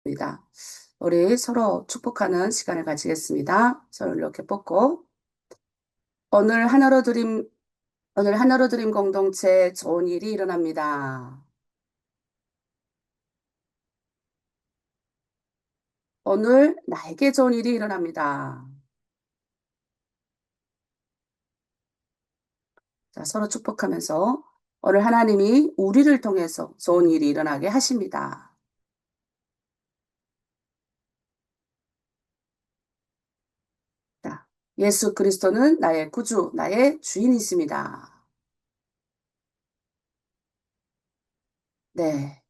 입니다. 우리 서로 축복하는 시간을 가지겠습니다. 서로 이렇게 뽑고 오늘 하나로 드림 오늘 하나로 드림 공동체 좋은 일이 일어납니다. 오늘 나에게 좋은 일이 일어납니다. 자, 서로 축복하면서 오늘 하나님이 우리를 통해서 좋은 일이 일어나게 하십니다. 자, 예수 그리스도는 나의 구주, 나의 주인이십니다. 네.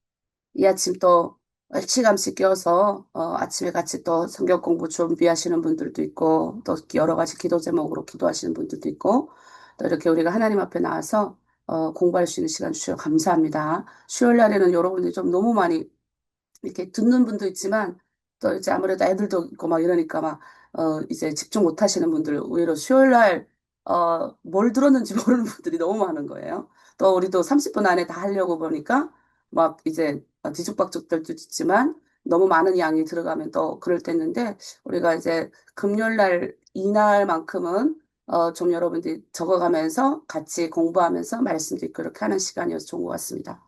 이 아침 또 일찌감치 깨어서 아침에 같이 또 성경 공부 준비하시는 분들도 있고 또 여러 가지 기도 제목으로 기도하시는 분들도 있고 또 이렇게 우리가 하나님 앞에 나와서 공부할 수 있는 시간 주셔서 감사합니다. 수요일 날에는 여러분들이 좀 너무 많이 이렇게 듣는 분도 있지만 또 이제 아무래도 애들도 있고 막 이러니까 막 이제 집중 못 하시는 분들 의외로 수요일 날 뭘 들었는지 모르는 분들이 너무 많은 거예요. 또 우리도 30분 안에 다 하려고 보니까 막 이제 뒤죽박죽들도 있지만 너무 많은 양이 들어가면 또 그럴 때 있는데 우리가 이제 금요일 날 이날만큼은 좀 여러분들이 적어가면서 같이 공부하면서 말씀도 있고 그렇게 하는 시간이어서 좋은 것 같습니다.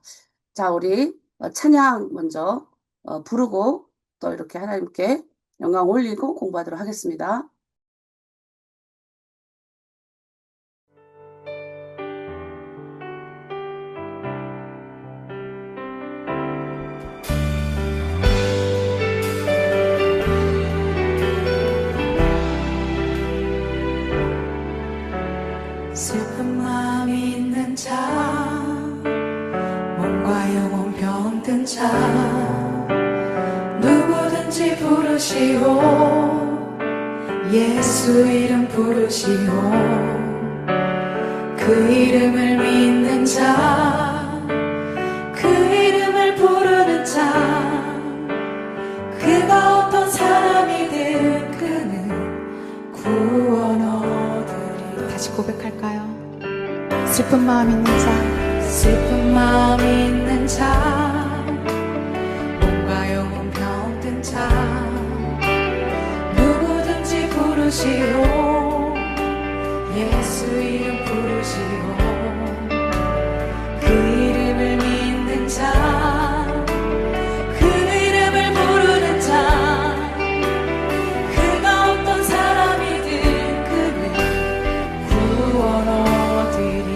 자, 우리 찬양 먼저 부르고 또 이렇게 하나님께 영광 올리고 공부하도록 하겠습니다. 슬픈 마음이 있는 자, 몸과 영혼 병든 자, 누구든지 부르시오. 예수 이름 부르시오. 그 이름을 믿는 자, 그 이름을 부르는 자, 그가 어떤 사람이든 그는 구원 얻으리. 다시 고백할까요? 슬픈 마음 있는 자, 슬픈 마음 있는 자, 몸과 영혼 병든 자, 누구든지 부르시오. 예수 이름 부르시오. 그 이름을 믿는 자, 그 이름을 부르는 자, 그가 어떤 사람이든 그는 구원 얻으리.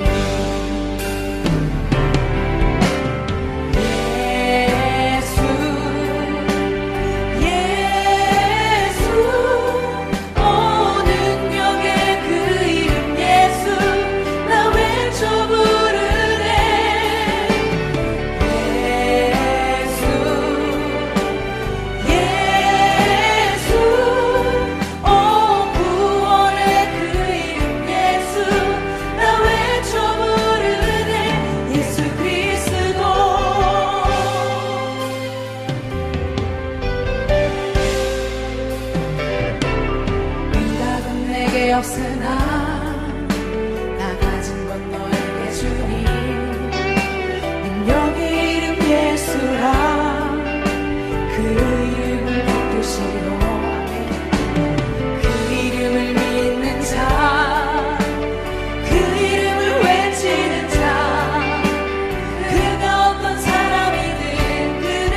없으나 나 가진 건 너에게 주니 능력의 이름 예수라. 그 이름을 붙드시오. 그 이름을 믿는 자, 그 이름을 외치는 자, 그가 어떤 사람이든 그는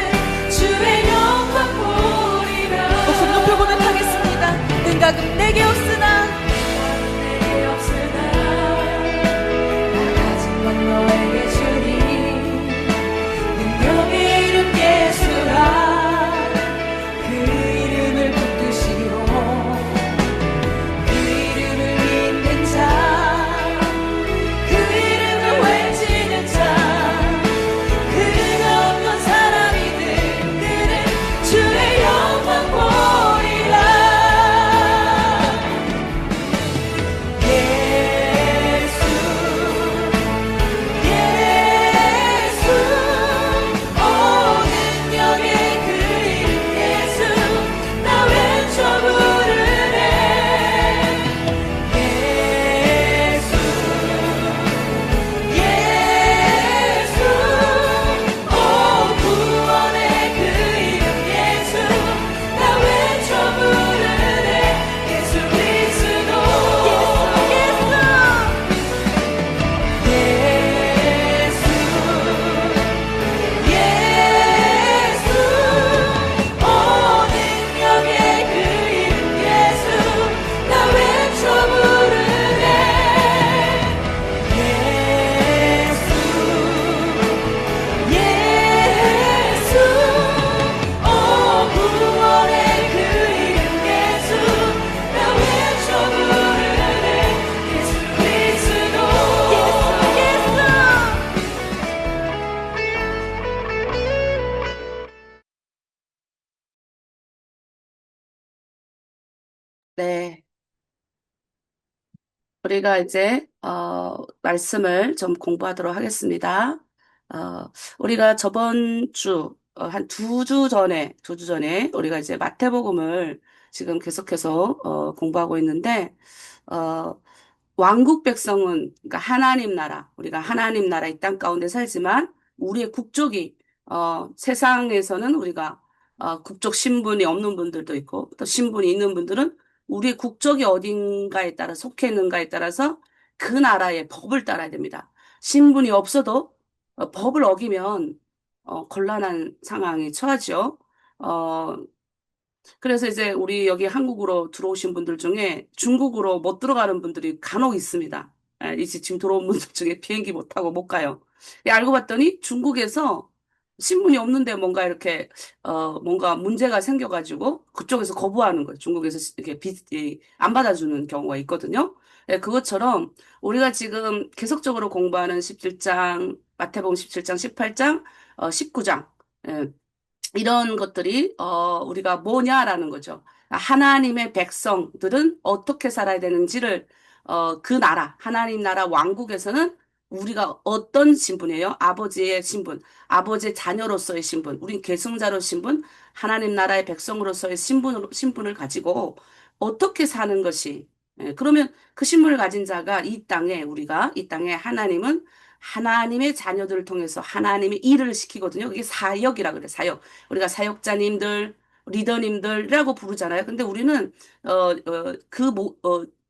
주의 영광 보리라. 목소리 높여 고백하겠습니다. 능각은 내게 없으나 너에게 주니 능력의 이름 예수라. 네. 우리가 이제, 말씀을 좀 공부하도록 하겠습니다. 우리가 저번 주, 한 두 주 전에, 우리가 이제 마태복음을 지금 계속해서, 공부하고 있는데, 어, 왕국 백성은, 그러니까 하나님 나라, 우리가 하나님 나라 이 땅 가운데 살지만, 우리의 국적이, 세상에서는 우리가, 국적 신분이 없는 분들도 있고, 또 신분이 있는 분들은 우리의 국적이 어딘가에 따라 속해 있는가에 따라서 그 나라의 법을 따라야 됩니다. 신분이 없어도 법을 어기면 곤란한 상황에 처하죠. 어, 그래서 이제 우리 여기 한국으로 들어오신 분들 중에 중국으로 못 들어가는 분들이 간혹 있습니다. 이제 지금 들어온 분들 중에 비행기 못 타고 못 가요. 알고 봤더니 중국에서 신분이 없는데 뭔가 이렇게 뭔가 문제가 생겨가지고 그쪽에서 거부하는 거예요. 중국에서 이렇게 안 받아주는 경우가 있거든요. 그것처럼 우리가 지금 계속적으로 공부하는 17장, 마태복음 17장, 18장, 19장. 이런 것들이 우리가 뭐냐라는 거죠. 하나님의 백성들은 어떻게 살아야 되는지를 그 나라 하나님 나라 왕국에서는 우리가 어떤 신분이에요? 아버지의 신분, 아버지의 자녀로서의 신분, 우린 계승자로 신분, 하나님 나라의 백성으로서의 신분을 가지고 어떻게 사는 것이 그러면 그 신분을 가진 자가 이 땅에 우리가 이 땅에 하나님은 하나님의 자녀들을 통해서 하나님의 일을 시키거든요. 그게 사역이라 그래, 사역. 우리가 사역자님들, 리더님들이라고 부르잖아요. 근데 우리는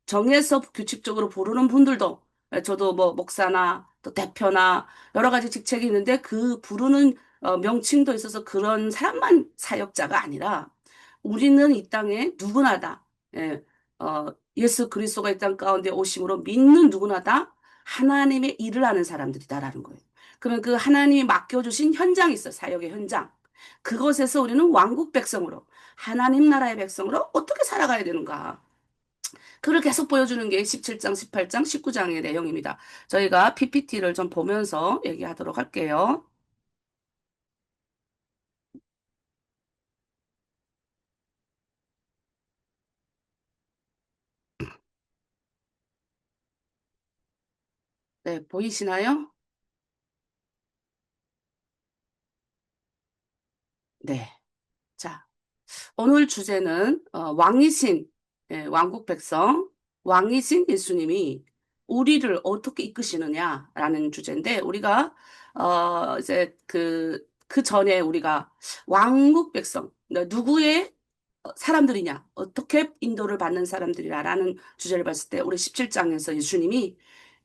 정해서 규칙적으로 부르는 분들도 저도 뭐 목사나 또 대표나 여러 가지 직책이 있는데 그 부르는 명칭도 있어서 그런 사람만 사역자가 아니라 우리는 이 땅에 누구나 다 예, 예수 그리스도가 이 땅 가운데 오심으로 믿는 누구나 다 하나님의 일을 하는 사람들이다라는 거예요. 그러면 그 하나님이 맡겨주신 현장이 있어요. 사역의 현장. 그것에서 우리는 왕국 백성으로, 하나님 나라의 백성으로 어떻게 살아가야 되는가. 그걸 계속 보여주는 게 17장, 18장, 19장의 내용입니다. 저희가 PPT를 좀 보면서 얘기하도록 할게요. 네, 보이시나요? 네. 자, 오늘 주제는 왕이신 왕국 백성, 왕이신 예수님이 우리를 어떻게 이끄시느냐라는 주제인데 우리가 이제 그 전에 우리가 왕국 백성 그러니까 누구의 사람들이냐 어떻게 인도를 받는 사람들이라라는 주제를 봤을 때 우리 17장에서 예수님이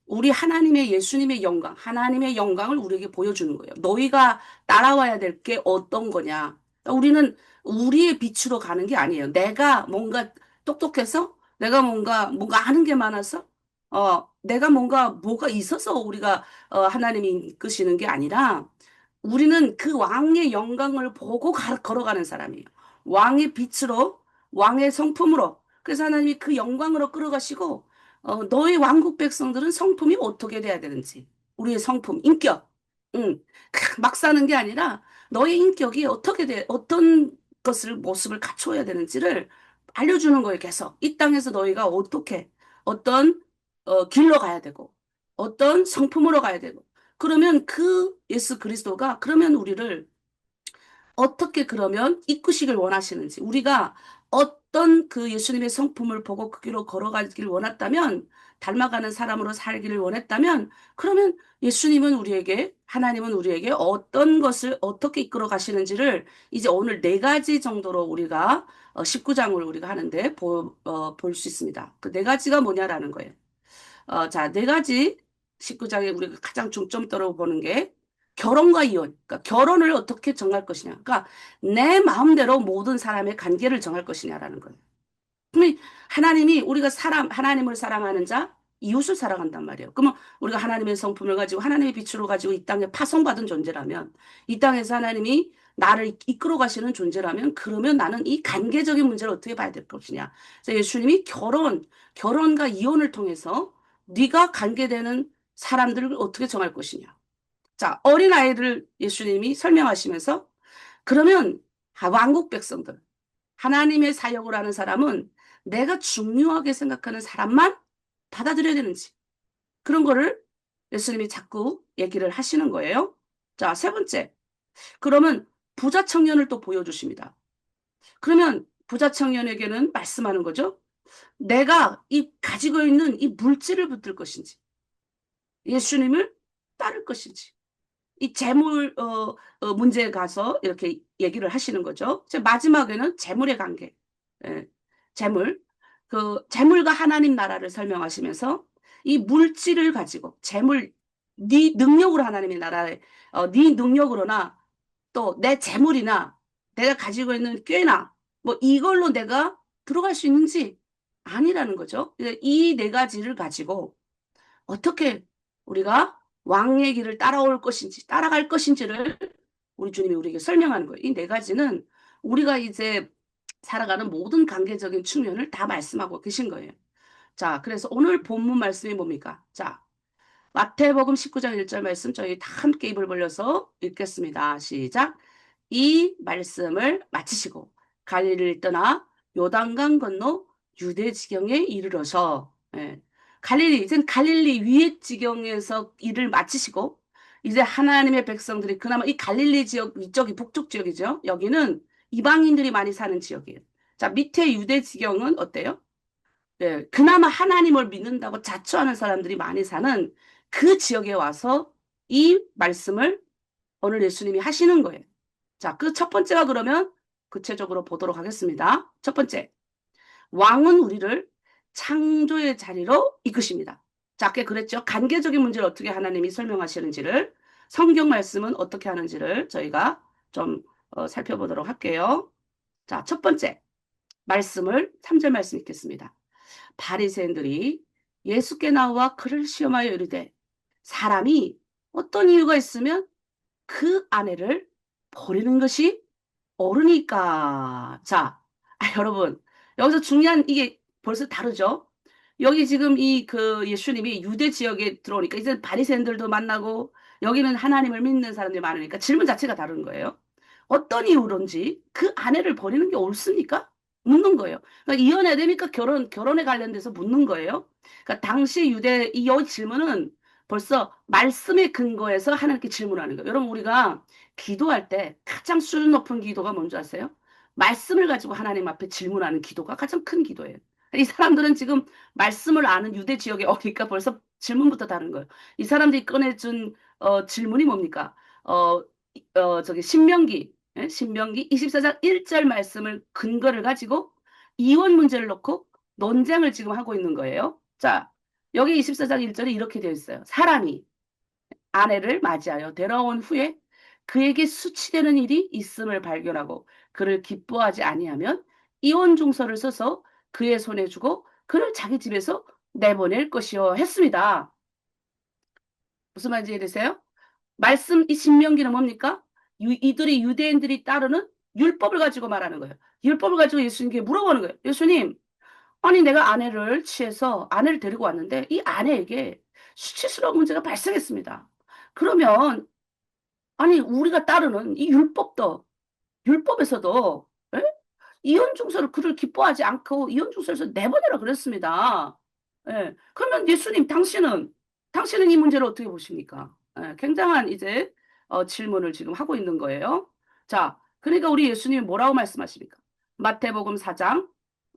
우리 하나님의 예수님의 영광, 하나님의 영광을 우리에게 보여주는 거예요. 너희가 따라와야 될 게 어떤 거냐. 그러니까 우리는 우리의 빛으로 가는 게 아니에요. 내가 뭔가 똑똑해서, 내가 뭔가 아는 게 많아서, 내가 뭐가 있어서 우리가, 하나님이 이끄시는 게 아니라, 우리는 그 왕의 영광을 보고 걸어가는 사람이에요. 왕의 빛으로, 왕의 성품으로. 그래서 하나님이 그 영광으로 끌어가시고, 너희 왕국 백성들은 성품이 어떻게 돼야 되는지. 우리의 성품, 인격. 응. 막 사는 게 아니라 너의 인격이 어떤 모습을 갖춰야 되는지를 알려주는 거예요, 계속. 이 땅에서 너희가 어떤, 길로 가야 되고, 어떤 성품으로 가야 되고. 그러면 그 예수 그리스도가, 그러면 우리를 어떻게 그러면 이끄시길 원하시는지, 우리가 어떤 그 예수님의 성품을 보고 그 길로 걸어가길 원했다면, 닮아가는 사람으로 살기를 원했다면, 그러면 예수님은 우리에게, 하나님은 우리에게 어떤 것을 어떻게 이끌어 가시는지를 이제 오늘 네 가지 정도로 우리가 19장을 우리가 하는데 볼 수 있습니다. 그 네 가지가 뭐냐라는 거예요. 자, 네 가지 19장에 우리가 가장 중점적으로 보는 게 결혼과 이혼. 그러니까 결혼을 어떻게 정할 것이냐. 그러니까 내 마음대로 모든 사람의 관계를 정할 것이냐라는 거예요. 그러면 하나님이 우리가 하나님을 사랑하는 자, 이웃을 사랑한단 말이에요. 그러면 우리가 하나님의 성품을 가지고 하나님의 빛으로 가지고 이 땅에 파송받은 존재라면 이 땅에서 하나님이 나를 이끌어 가시는 존재라면 그러면 나는 이 관계적인 문제를 어떻게 봐야 될 것이냐. 그래서 예수님이 결혼과 이혼을 통해서 네가 관계되는 사람들을 어떻게 정할 것이냐. 자, 어린아이를 예수님이 설명하시면서 그러면 왕국 백성들, 하나님의 사역을 하는 사람은 내가 중요하게 생각하는 사람만 받아들여야 되는지. 그런 거를 예수님이 자꾸 얘기를 하시는 거예요. 자, 세 번째. 그러면 부자 청년을 또 보여주십니다. 그러면 부자 청년에게는 말씀하는 거죠. 내가 이 가지고 있는 이 물질을 붙들 것인지, 예수님을 따를 것인지, 이 재물 문제에 가서 이렇게 얘기를 하시는 거죠. 마지막에는 재물의 관계, 예, 재물, 그 재물과 하나님 나라를 설명하시면서 이 물질을 가지고 재물, 네 능력으로 하나님의 나라에 네 능력으로나 또 내 재물이나 내가 가지고 있는 꾀나 뭐 이걸로 내가 들어갈 수 있는지 아니라는 거죠. 이 네 가지를 가지고 어떻게 우리가 왕의 길을 따라올 것인지, 따라갈 것인지를 우리 주님이 우리에게 설명하는 거예요. 이 네 가지는 우리가 이제 살아가는 모든 관계적인 측면을 다 말씀하고 계신 거예요. 자, 그래서 오늘 본문 말씀이 뭡니까? 자, 마태복음 19장 1절 말씀 저희 다 함께 입을 벌려서 읽겠습니다. 시작. 이 말씀을 마치시고 갈릴리를 떠나 요단강 건너 유대 지경에 이르러서 예, 갈릴리 이제 갈릴리 위의 지경에서 일을 마치시고 이제 하나님의 백성들이 그나마 이 갈릴리 지역 위쪽이 북쪽 지역이죠. 여기는 이방인들이 많이 사는 지역이에요. 자, 밑에 유대 지경은 어때요? 예, 그나마 하나님을 믿는다고 자처하는 사람들이 많이 사는 그 지역에 와서 이 말씀을 오늘 예수님이 하시는 거예요. 자, 그 첫 번째가 그러면 구체적으로 보도록 하겠습니다. 첫 번째, 왕은 우리를 창조의 자리로 이끄십니다. 자, 아까 그랬죠. 관계적인 문제를 어떻게 하나님이 설명하시는지를 성경 말씀은 어떻게 하는지를 저희가 좀 살펴보도록 할게요. 자, 첫 번째 말씀을 3절 말씀 읽겠습니다. 바리새인들이 예수께 나와 그를 시험하여 이르되 사람이 어떤 이유가 있으면 그 아내를 버리는 것이 옳으니까. 자, 여러분 여기서 중요한 이게 벌써 다르죠. 여기 지금 이 그 예수님이 유대 지역에 들어오니까 이제 바리새인들도 만나고 여기는 하나님을 믿는 사람들이 많으니까 질문 자체가 다른 거예요. 어떤 이유론지 그 아내를 버리는 게 옳습니까? 묻는 거예요. 그러니까 이혼해야 됩니까? 결혼에 관련돼서 묻는 거예요. 그러니까 당시 유대 이 질문은 벌써 말씀의 근거에서 하나님께 질문하는 거예요. 여러분 우리가 기도할 때 가장 수준 높은 기도가 뭔지 아세요? 말씀을 가지고 하나님 앞에 질문하는 기도가 가장 큰 기도예요. 이 사람들은 지금 말씀을 아는 유대 지역에 오니까 벌써 질문부터 다른 거예요. 이 사람들이 꺼내준 질문이 뭡니까? 저기 신명기, 예? 신명기 24장 1절 말씀을 근거를 가지고 이혼 문제를 놓고 논쟁을 지금 하고 있는 거예요. 자, 여기 24장 1절에 이렇게 되어 있어요. 사람이 아내를 맞이하여 데려온 후에 그에게 수치되는 일이 있음을 발견하고 그를 기뻐하지 아니하면 이혼 증서를 써서 그의 손에 주고 그를 자기 집에서 내보낼 것이요 했습니다. 무슨 말인지 이해되세요? 말씀 이 신명기는 뭡니까? 이들이 유대인들이 따르는 율법을 가지고 말하는 거예요. 율법을 가지고 예수님께 물어보는 거예요. 예수님, 아니 내가 아내를 취해서 아내를 데리고 왔는데 이 아내에게 수치스러운 문제가 발생했습니다. 그러면 아니 우리가 따르는 이 율법에서도 에? 이혼 중서를 그를 기뻐하지 않고 이혼 중서에서 내보내라 그랬습니다. 예. 그러면 예수님 당신은 이 문제를 어떻게 보십니까? 예, 굉장한 이제 질문을 지금 하고 있는 거예요. 자, 그러니까 우리 예수님이 뭐라고 말씀하십니까? 마태복음 4장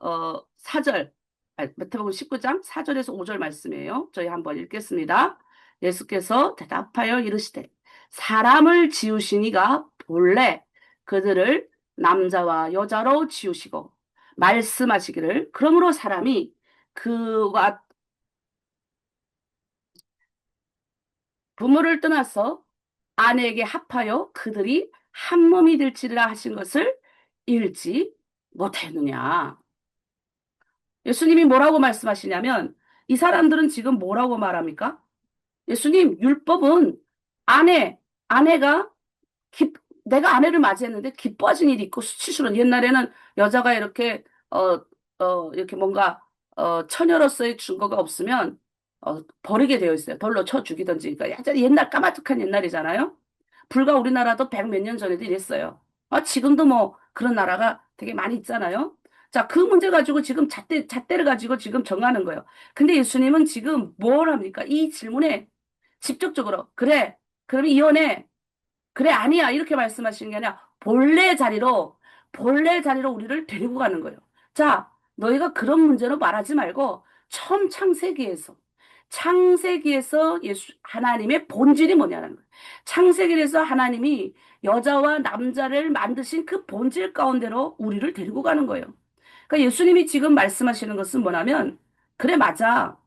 4절, 마태복음 19장 4절에서 5절 말씀이에요. 저희 한번 읽겠습니다. 예수께서 대답하여 이르시되 사람을 지으시니가 본래 그들을 남자와 여자로 지으시고 말씀하시기를 그러므로 사람이 그와 부모를 떠나서 아내에게 합하여 그들이 한 몸이 될지라 하신 것을 읽지 못했느냐. 예수님이 뭐라고 말씀하시냐면 이 사람들은 지금 뭐라고 말합니까? 예수님, 율법은 아내, 아내가 기, 내가 아내를 맞이했는데 기뻐하신 일이 있고 수치스러운 옛날에는 여자가 이렇게 이렇게 뭔가 처녀로서의 증거가 없으면 버리게 되어 있어요. 돌로 쳐 죽이든지. 그러니까 옛날 까마득한 옛날이잖아요. 불과 우리나라도 백 몇 년 전에도 이랬어요. 지금도 뭐 그런 나라가 되게 많이 있잖아요. 자, 그 문제 가지고 지금 잣대를 가지고 지금 정하는 거예요. 근데 예수님은 지금 뭘 합니까? 이 질문에 직접적으로, 그래, 그럼 이혼해. 그래, 아니야. 이렇게 말씀하시는 게 아니라 본래 자리로 우리를 데리고 가는 거예요. 자, 너희가 그런 문제로 말하지 말고 처음 창세기에서 하나님의 본질이 뭐냐는 거예요. 창세기에서 하나님이 여자와 남자를 만드신 그 본질 가운데로 우리를 데리고 가는 거예요. 그러니까 예수님이 지금 말씀하시는 것은 뭐냐면, 그래, 맞아.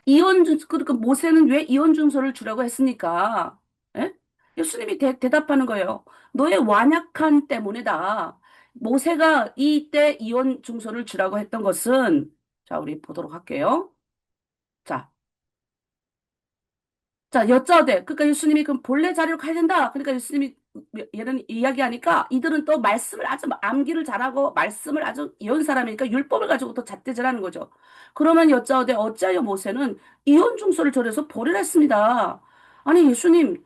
그러니까 모세는 왜 이혼 증서를 주라고 했습니까? 예? 예수님이 대답하는 거예요. 너의 완약함 때문에다. 모세가 이때 이혼 증서를 주라고 했던 것은, 자, 우리 보도록 할게요. 자, 자, 여짜오되. 그러니까 예수님이 그럼 본래 자리로 가야 된다. 그러니까 예수님이 얘는 이야기하니까 이들은 또 말씀을 아주 암기를 잘하고 말씀을 아주 이혼 사람이니까 율법을 가지고 또 잣대질하는 거죠. 그러면 여짜오되 어찌하여 모세는 이혼 중서를 절에서 보내라 했습니다. 아니 예수님,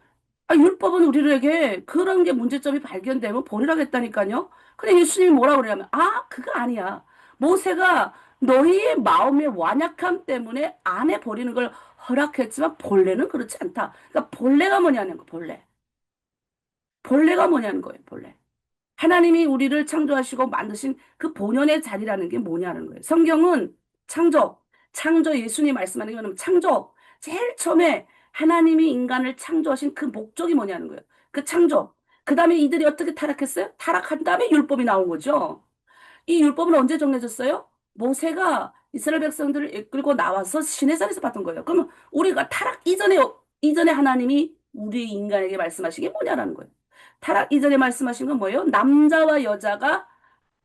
율법은 우리에게 그런 게 문제점이 발견되면 버리라겠다니까요. 근데 예수님이 뭐라 그러냐면, 그거 아니야. 모세가 너희의 마음의 완약함 때문에 안 해버리는 걸 허락했지만 본래는 그렇지 않다. 그러니까 본래가 뭐냐는 거, 본래. 본래가 뭐냐는 거예요, 본래. 하나님이 우리를 창조하시고 만드신 그 본연의 자리라는 게 뭐냐는 거예요. 성경은 창조, 창조 예수님 말씀하는 거는 창조. 제일 처음에 하나님이 인간을 창조하신 그 목적이 뭐냐는 거예요. 그 창조. 그 다음에 이들이 어떻게 타락했어요? 타락한 다음에 율법이 나온 거죠. 이 율법은 언제 정해졌어요? 모세가 이스라엘 백성들을 이끌고 나와서 시내산에서 받은 거예요. 그러면 우리가 타락 이전에 하나님이 우리 인간에게 말씀하신 게 뭐냐라는 거예요. 타락 이전에 말씀하신 건 뭐예요? 남자와 여자가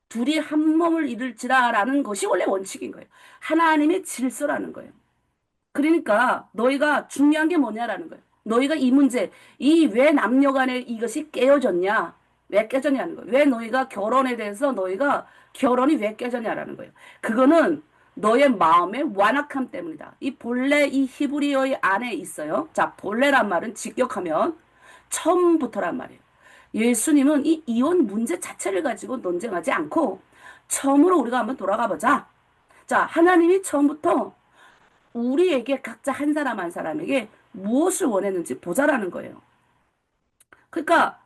둘이 한 몸을 이룰지라라는 것이 원래 원칙인 거예요. 하나님의 질서라는 거예요. 그러니까 너희가 중요한 게 뭐냐라는 거예요. 너희가 이 문제, 이 왜 남녀 간에 이것이 깨어졌냐? 왜 깨졌냐는 거예요. 왜 너희가 결혼에 대해서 너희가 결혼이 왜 깨졌냐라는 거예요. 그거는 너의 마음의 완악함 때문이다. 이 본래 이 히브리어의 안에 있어요. 자, 본래란 말은 직역하면 처음부터란 말이에요. 예수님은 이 이혼 문제 자체를 가지고 논쟁하지 않고 처음으로 우리가 한번 돌아가 보자. 자, 하나님이 처음부터 우리에게 각자 한 사람 한 사람에게 무엇을 원했는지 보자라는 거예요. 그러니까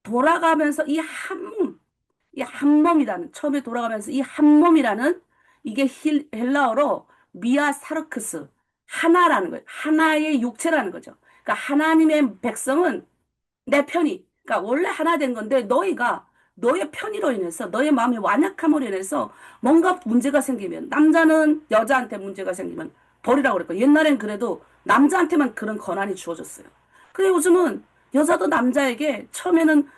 돌아가면서 이 한 몸이라는, 처음에 돌아가면서 이 한 몸이라는 이게 헬라어로 미아 사르크스, 하나라는 거예요. 하나의 육체라는 거죠. 그러니까 하나님의 백성은 내 편이, 그러니까 원래 하나 된 건데 너희가 너의 편의로 인해서 너의 마음의 완약함으로 인해서 뭔가 문제가 생기면 남자는 여자한테 문제가 생기면 버리라고 그랬고 옛날엔 그래도 남자한테만 그런 권한이 주어졌어요. 근데 요즘은 여자도 남자에게 처음에는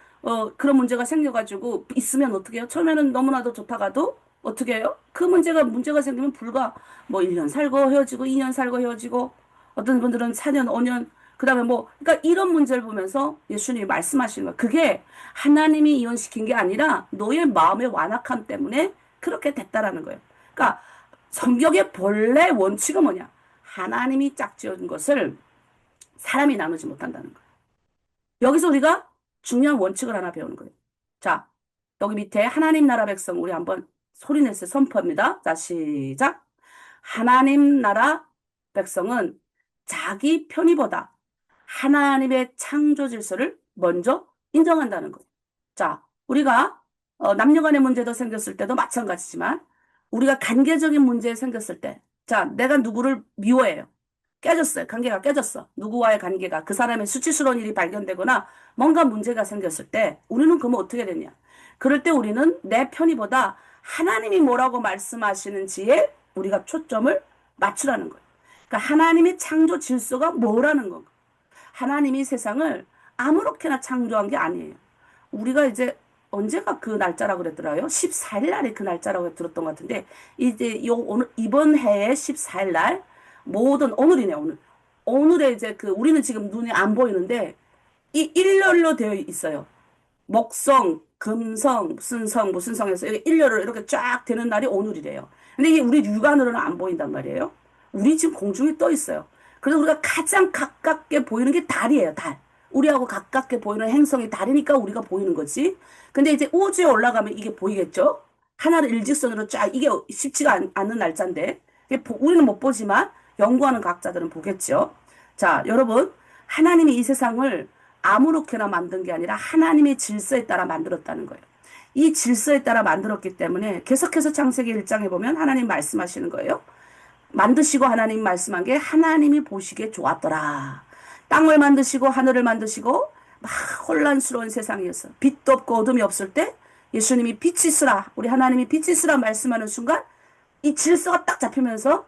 그런 문제가 생겨가지고 있으면 어떻게 해요? 처음에는 너무나도 좋다가도 어떻게 해요? 그 문제가 생기면 불과 뭐 1년 살고 헤어지고 2년 살고 헤어지고 어떤 분들은 4년, 5년 그다음에 뭐 그러니까 이런 문제를 보면서 예수님이 말씀하시는 거예요. 그게 하나님이 이혼시킨 게 아니라 너의 마음의 완악함 때문에 그렇게 됐다라는 거예요. 그러니까 성경의 본래 원칙은 뭐냐? 하나님이 짝지은 것을 사람이 나누지 못한다는 거예요. 여기서 우리가 중요한 원칙을 하나 배우는 거예요. 자, 여기 밑에 하나님 나라 백성 우리 한번 소리내서 선포합니다. 자, 시작. 하나님 나라 백성은 자기 편의보다 하나님의 창조 질서를 먼저 인정한다는 거예요. 자, 우리가 남녀 간의 문제도 생겼을 때도 마찬가지지만 우리가 관계적인 문제 생겼을 때, 자, 내가 누구를 미워해요. 깨졌어요. 관계가 깨졌어. 누구와의 관계가 그 사람의 수치스러운 일이 발견되거나 뭔가 문제가 생겼을 때 우리는 그러면 어떻게 되냐? 그럴 때 우리는 내 편의보다 하나님이 뭐라고 말씀하시는지에 우리가 초점을 맞추라는 거예요. 그러니까 하나님의 창조 질서가 뭐라는 건가? 하나님이 세상을 아무렇게나 창조한 게 아니에요. 우리가 이제 언제가 그 날짜라고 그랬더라요? 14일 날에 그 날짜라고 들었던 것 같은데 이제 오늘 이번 해의 14일 날 모든 오늘이네 오늘. 오늘에 이제 그 우리는 지금 눈이 안 보이는데 이 일렬로 되어 있어요. 목성, 금성, 무슨 성에서 일렬로 이렇게 쫙 되는 날이 오늘이래요. 근데 이게 우리 육안으로는 안 보인단 말이에요. 우리 지금 공중에 떠 있어요. 그래서 우리가 가장 가깝게 보이는 게 달이에요, 달. 우리하고 가깝게 보이는 행성이 달이니까 우리가 보이는 거지. 근데 이제 우주에 올라가면 이게 보이겠죠? 하나를 일직선으로 쫙, 이게 쉽지가 않은 날짜인데, 우리는 못 보지만 연구하는 과학자들은 보겠죠. 자, 여러분, 하나님이 이 세상을 아무렇게나 만든 게 아니라 하나님의 질서에 따라 만들었다는 거예요. 이 질서에 따라 만들었기 때문에 계속해서 창세기 1장에 보면 하나님 말씀하시는 거예요. 만드시고 하나님 말씀한 게 하나님이 보시기에 좋았더라. 땅을 만드시고 하늘을 만드시고 막 혼란스러운 세상이었어. 빛도 없고 어둠이 없을 때 예수님이 빛이 있으라. 우리 하나님이 빛이 있으라 말씀하는 순간 이 질서가 딱 잡히면서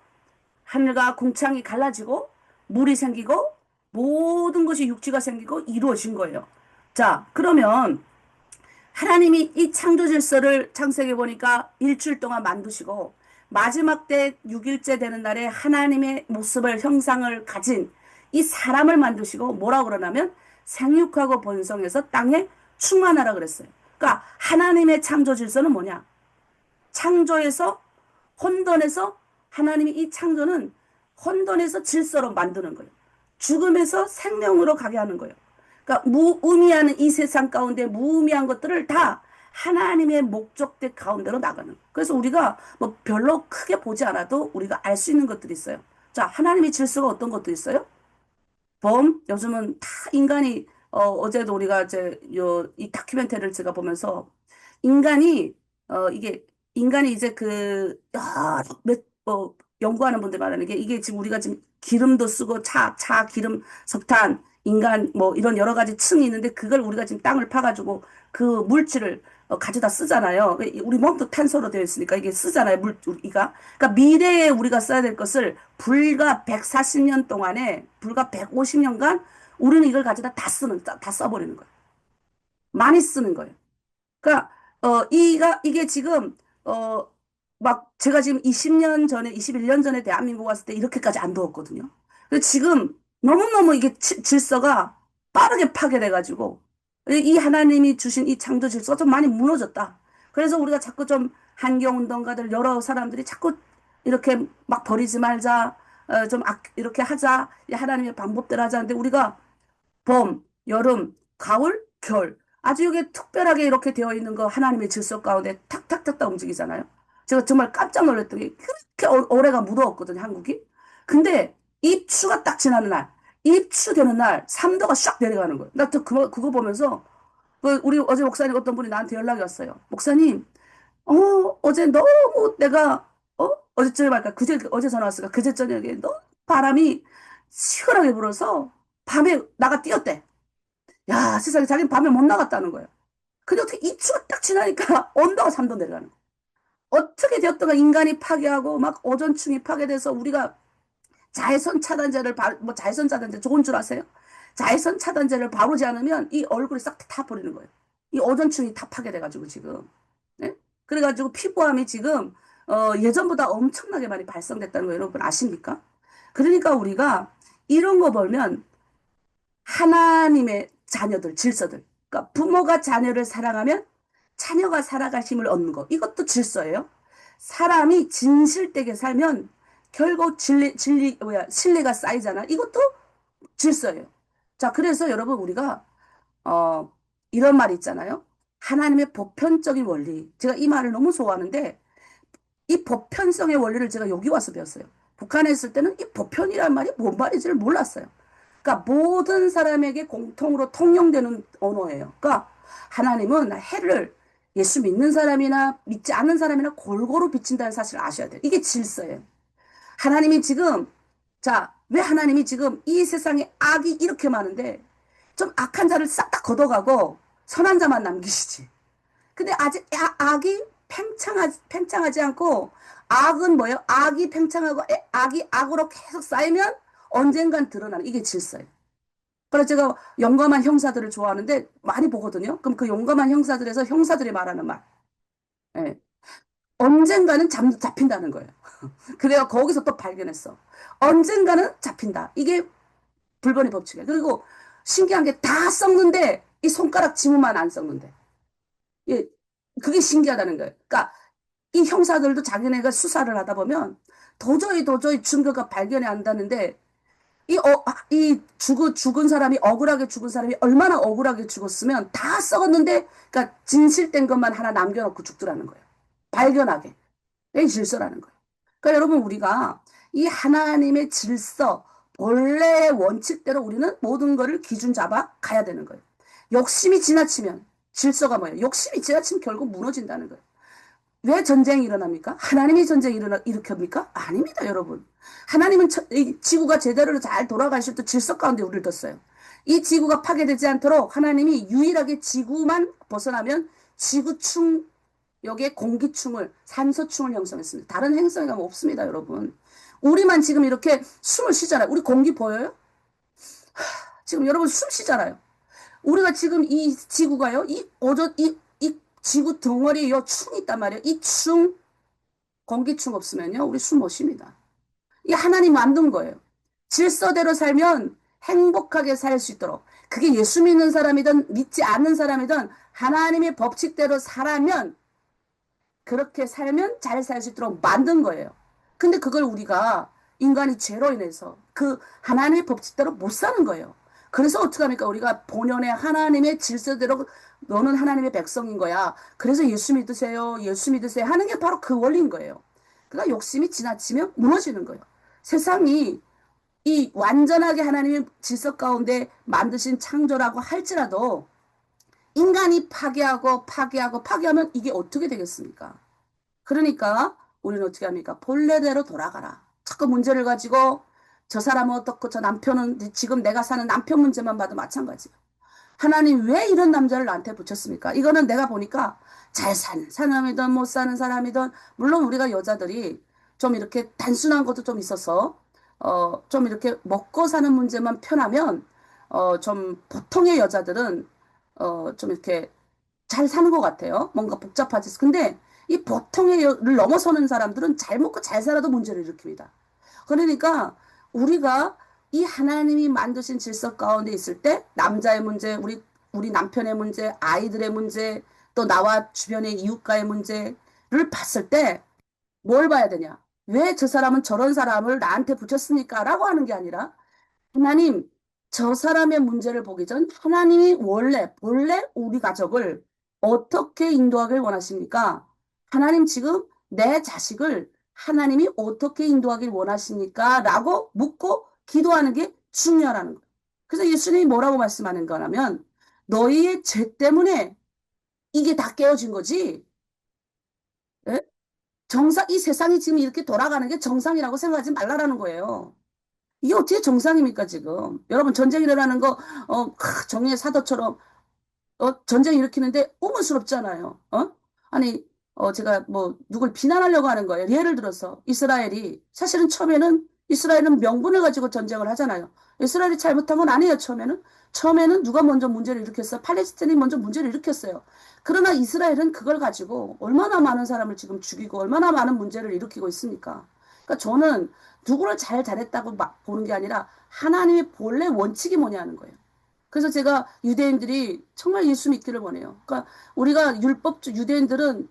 하늘과 궁창이 갈라지고 물이 생기고 모든 것이 육지가 생기고 이루어진 거예요. 자, 그러면 하나님이 이 창조 질서를 창세기 보니까 일주일 동안 만드시고 마지막 때 6일째 되는 날에 하나님의 모습을 형상을 가진 이 사람을 만드시고 뭐라고 그러냐면 생육하고 번성해서 땅에 충만하라 그랬어요. 그러니까 하나님의 창조 질서는 뭐냐? 창조에서 혼돈에서 하나님이 이 창조는 혼돈에서 질서로 만드는 거예요. 죽음에서 생명으로 가게 하는 거예요. 그러니까 무의미한 이 세상 가운데 무의미한 것들을 다 하나님의 목적대 가운데로 나가는 거예요. 그래서 우리가 뭐 별로 크게 보지 않아도 우리가 알 수 있는 것들이 있어요. 자, 하나님의 질서가 어떤 것도 있어요? 요즘은 다 인간이 어제도 우리가 이제 이 다큐멘터리를 제가 보면서 인간이 이게 인간이 이제 연구하는 분들 말하는 게 이게 지금 우리가 지금 기름도 쓰고 차 기름 석탄 인간 뭐 이런 여러 가지 층이 있는데 그걸 우리가 지금 땅을 파가지고 그 물질을 가져다 쓰잖아요. 우리 몸도 탄소로 되어 있으니까 이게 쓰잖아요. 우리가. 그러니까 미래에 우리가 써야 될 것을 불과 140년 동안에 불과 150년간 우리는 이걸 가져다 다 써버리는 거예요. 많이 쓰는 거예요. 그러니까 이게 지금 막 제가 지금 20년 전에 21년 전에 대한민국 왔을 때 이렇게까지 안 더웠거든요. 근데 지금 너무너무 이게 질서가 빠르게 파괴돼가지고 이 하나님이 주신 이 창조 질서가 좀 많이 무너졌다. 그래서 우리가 자꾸 좀 환경운동가들 여러 사람들이 자꾸 이렇게 막 버리지 말자, 이렇게 하자, 이 하나님의 방법대로 하자는데 우리가 봄, 여름, 가을, 겨울. 아주 이게 특별하게 이렇게 되어 있는 거 하나님의 질서 가운데 탁탁탁탁 움직이잖아요. 제가 정말 깜짝 놀랐던 게 그렇게 올해가 무더웠거든요, 한국이. 근데 입추가 딱 지나는 날, 입추 되는 날, 3도가 샥 내려가는 거예요. 나 또 그거 보면서 우리 어제 목사님 어떤 분이 나한테 연락이 왔어요. 목사님, 어제 너무 내가 어제쯤에 말까 어제 전화 왔을까 그제 저녁에 너무 바람이 시원하게 불어서 밤에 나가 뛰었대. 야, 세상에 자기는 밤에 못 나갔다는 거예요. 근데 어떻게 입추가 딱 지나니까 온도가 3도 내려가는 거예요. 어떻게 되었던가 인간이 파괴하고 막 오존층이 파괴돼서 우리가 자외선 차단제 좋은 줄 아세요? 자외선 차단제를 바르지 않으면 이 얼굴이 싹 다 버리는 거예요. 이 오존층이 다 파괴돼가지고 지금. 네? 그래가지고 피부암이 지금 예전보다 엄청나게 많이 발생됐다는 거 여러분 아십니까? 그러니까 우리가 이런 거 보면 하나님의 자녀들, 질서들. 그러니까 부모가 자녀를 사랑하면 자녀가 살아갈 힘을 얻는 거. 이것도 질서예요. 사람이 진실되게 살면 결국 신뢰가 쌓이잖아. 이것도 질서예요. 자, 그래서 여러분 우리가 어, 이런 말 있잖아요. 하나님의 보편적인 원리. 제가 이 말을 너무 좋아하는데 이 보편성의 원리를 제가 여기 와서 배웠어요. 북한에 있을 때는 이 보편이란 말이 뭔 말인지를 몰랐어요. 그러니까 모든 사람에게 공통으로 통용되는 언어예요. 그러니까 하나님은 해를 예수 믿는 사람이나 믿지 않는 사람이나 골고루 비친다는 사실을 아셔야 돼요. 이게 질서예요. 하나님이 지금, 자, 왜 하나님이 지금 이 세상에 악이 이렇게 많은데 좀 악한 자를 싹 다 걷어가고 선한 자만 남기시지. 근데 아직 악이 팽창하지 않고 악은 뭐예요? 악이 팽창하고 악이 악으로 계속 쌓이면 언젠간 드러나는 이게 질서예요. 그래서 제가 용감한 형사들을 좋아하는데 많이 보거든요. 그럼 그 용감한 형사들에서 형사들이 말하는 말. 예. 언젠가는 잡힌다는 거예요. 그래가 거기서 또 발견했어. 언젠가는 잡힌다. 이게 불변의 법칙이에요. 그리고 신기한 게 다 썩는데 이 손가락 지문만 안 썩는데. 예, 그게 신기하다는 거예요. 그러니까 이 형사들도 자기네가 수사를 하다 보면 도저히 증거가 발견이 안 되는데 죽은 사람이 억울하게 죽은 사람이 얼마나 억울하게 죽었으면 다 썩었는데, 그러니까 진실된 것만 하나 남겨놓고 죽더라는 거예요. 발견하게. 이 질서라는 거예요. 그러니까 여러분 우리가 이 하나님의 질서, 본래의 원칙대로 우리는 모든 거를 기준 잡아 가야 되는 거예요. 욕심이 지나치면 질서가 뭐예요? 욕심이 지나치면 결국 무너진다는 거예요. 왜 전쟁이 일어납니까? 하나님이 전쟁 일으킵니까? 아닙니다, 여러분. 하나님은 이 지구가 제대로 잘 돌아가실 때 질서 가운데 우리를 뒀어요. 이 지구가 파괴되지 않도록 하나님이 유일하게 지구만 벗어나면 지구충, 여기에 공기충을, 산소충을 형성했습니다. 다른 행성에 가면 없습니다, 여러분. 우리만 지금 이렇게 숨을 쉬잖아요. 우리 공기 보여요? 지금 여러분 숨 쉬잖아요. 우리가 지금 이 지구가요, 이 지구 덩어리에 요 충이 있단 말이에요. 이 충, 공기충 없으면요, 우리 숨 못 쉽니다. 이 하나님 만든 거예요. 질서대로 살면 행복하게 살 수 있도록. 그게 예수 믿는 사람이든 믿지 않는 사람이든 하나님의 법칙대로 살아면 그렇게 살면 잘 살 수 있도록 만든 거예요. 근데 그걸 우리가 인간이 죄로 인해서 그 하나님의 법칙대로 못 사는 거예요. 그래서 어떻게 합니까? 우리가 본연의 하나님의 질서대로 너는 하나님의 백성인 거야. 그래서 예수 믿으세요. 예수 믿으세요. 하는 게 바로 그 원리인 거예요. 그러니까 욕심이 지나치면 무너지는 거예요. 세상이 이 완전하게 하나님의 질서 가운데 만드신 창조라고 할지라도 인간이 파괴하면 이게 어떻게 되겠습니까? 그러니까 우리는 어떻게 합니까? 본래대로 돌아가라. 자꾸 문제를 가지고 저 사람은 어떻고 저 남편은 지금 내가 사는 남편 문제만 봐도 마찬가지예요. 하나님 왜 이런 남자를 나한테 붙였습니까? 이거는 내가 보니까 잘 사는 사람이든 못 사는 사람이든 물론 우리가 여자들이 좀 이렇게 단순한 것도 좀 있어서 좀 이렇게 먹고 사는 문제만 편하면 좀 보통의 여자들은 좀 이렇게 잘 사는 것 같아요. 뭔가 복잡하지. 근데 이 보통의 를 넘어서는 사람들은 잘 먹고 잘 살아도 문제를 일으킵니다. 그러니까 우리가 이 하나님이 만드신 질서 가운데 있을 때 남자의 문제, 우리 남편의 문제, 아이들의 문제, 또 나와 주변의 이웃과의 문제를 봤을 때 뭘 봐야 되냐? 왜 저 사람은 저런 사람을 나한테 붙였습니까? 라고 하는 게 아니라 하나님, 저 사람의 문제를 보기 전 하나님이 본래 우리 가족을 어떻게 인도하길 원하십니까? 하나님 지금 내 자식을 하나님이 어떻게 인도하길 원하십니까? 라고 묻고 기도하는 게 중요하다는 거예요. 그래서 예수님이 뭐라고 말씀하는 거냐면 너희의 죄 때문에 이게 다 깨어진 거지. 예? 이 세상이 지금 이렇게 돌아가는 게 정상이라고 생각하지 말라라는 거예요. 이게 어떻게 정상입니까, 지금? 여러분, 전쟁 일어나는 거, 정의의 사도처럼, 전쟁 일으키는데 우문스럽잖아요. 아니, 제가 뭐, 누굴 비난하려고 하는 거예요. 예를 들어서, 사실은 처음에는, 이스라엘은 명분을 가지고 전쟁을 하잖아요. 이스라엘이 잘못한 건 아니에요, 처음에는. 처음에는 누가 먼저 문제를 일으켰어요? 팔레스틴이 먼저 문제를 일으켰어요. 그러나 이스라엘은 그걸 가지고 얼마나 많은 사람을 지금 죽이고 얼마나 많은 문제를 일으키고 있습니까? 그러니까 저는 누구를 잘했다고 막 보는 게 아니라 하나님의 본래 원칙이 뭐냐는 거예요. 그래서 제가 유대인들이 정말 예수 믿기를 원해요. 그러니까 우리가 율법주 유대인들은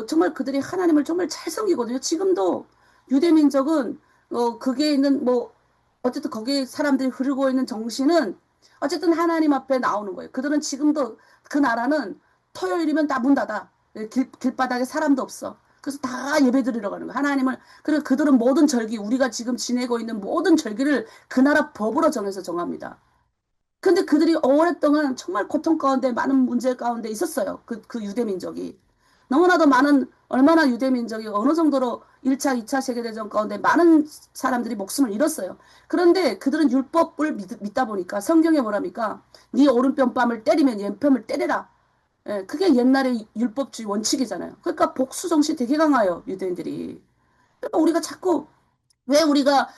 정말 그들이 하나님을 정말 잘 섬기거든요. 지금도 유대 민족은 그게 있는 뭐 어쨌든 거기에 사람들이 흐르고 있는 정신은 어쨌든 하나님 앞에 나오는 거예요. 그들은 지금도 그 나라는 토요일이면 다 문 닫아. 길바닥에 사람도 없어. 그래서 다 예배 드리러 가는 거예요. 하나님을. 그리고 그들은 모든 절기, 우리가 지금 지내고 있는 모든 절기를 그 나라 법으로 정해서 정합니다. 근데 그들이 오랫동안 정말 고통 가운데 많은 문제 가운데 있었어요. 그 유대 민족이. 너무나도 얼마나 유대 민족이 어느 정도로 1차, 2차 세계대전 가운데 많은 사람들이 목숨을 잃었어요. 그런데 그들은 율법을 믿다 보니까 성경에 뭐랍니까? 네 오른편뺨을 때리면 왼편을 때려라. 예, 그게 옛날의 율법주의 원칙이잖아요. 그러니까 복수 정신 되게 강해요, 유대인들이. 그러니까 우리가 자꾸 왜 우리가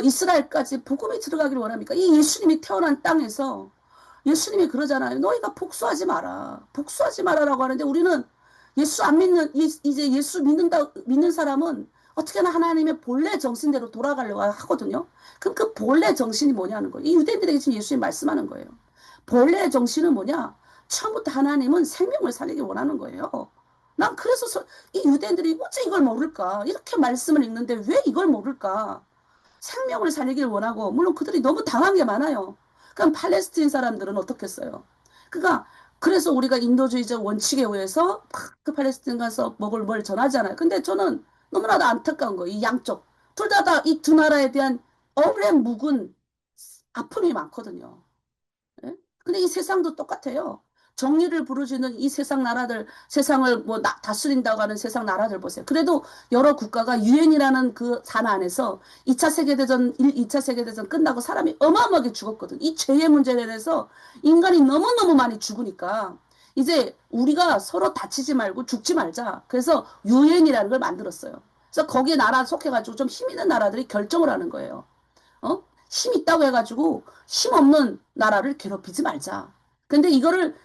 이스라엘까지 복음이 들어가기를 원합니까? 이 예수님이 태어난 땅에서 예수님이 그러잖아요. 너희가 복수하지 마라. 복수하지 마라라고 하는데 우리는 예수 안 믿는 이제 예수 믿는 사람은 어떻게나 하나님의 본래 정신대로 돌아가려고 하거든요. 그럼 그 본래 정신이 뭐냐는 거예요. 이 유대인들에게 지금 예수님 말씀하는 거예요. 본래 정신은 뭐냐? 처음부터 하나님은 생명을 살리기 원하는 거예요. 난 그래서 이 유대인들이 어째 이걸 모를까? 이렇게 말씀을 읽는데 왜 이걸 모를까? 생명을 살리길 원하고, 물론 그들이 너무 당한 게 많아요. 그럼 팔레스틴 사람들은 어떻겠어요? 그러니까 그래서 우리가 인도주의적 원칙에 의해서 막 그 팔레스타인 가서 뭘 전하잖아요. 근데 저는 너무나도 안타까운 거예요. 이 양쪽. 둘 다 이 두 나라에 대한 오랜 묵은 아픔이 많거든요. 예? 근데 이 세상도 똑같아요. 정의를 부르짖는 이 세상 나라들, 세상을 뭐 다스린다고 하는 세상 나라들 보세요. 그래도 여러 국가가 유엔이라는 그 산 안에서 2차 세계대전, 2차 세계대전 끝나고 사람이 어마어마하게 죽었거든. 이 죄의 문제에 대해서 인간이 너무너무 많이 죽으니까 이제 우리가 서로 다치지 말고 죽지 말자. 그래서 유엔이라는 걸 만들었어요. 그래서 거기에 나라 속해가지고 좀 힘 있는 나라들이 결정을 하는 거예요. 어? 힘 있다고 해가지고 힘 없는 나라를 괴롭히지 말자. 근데 이거를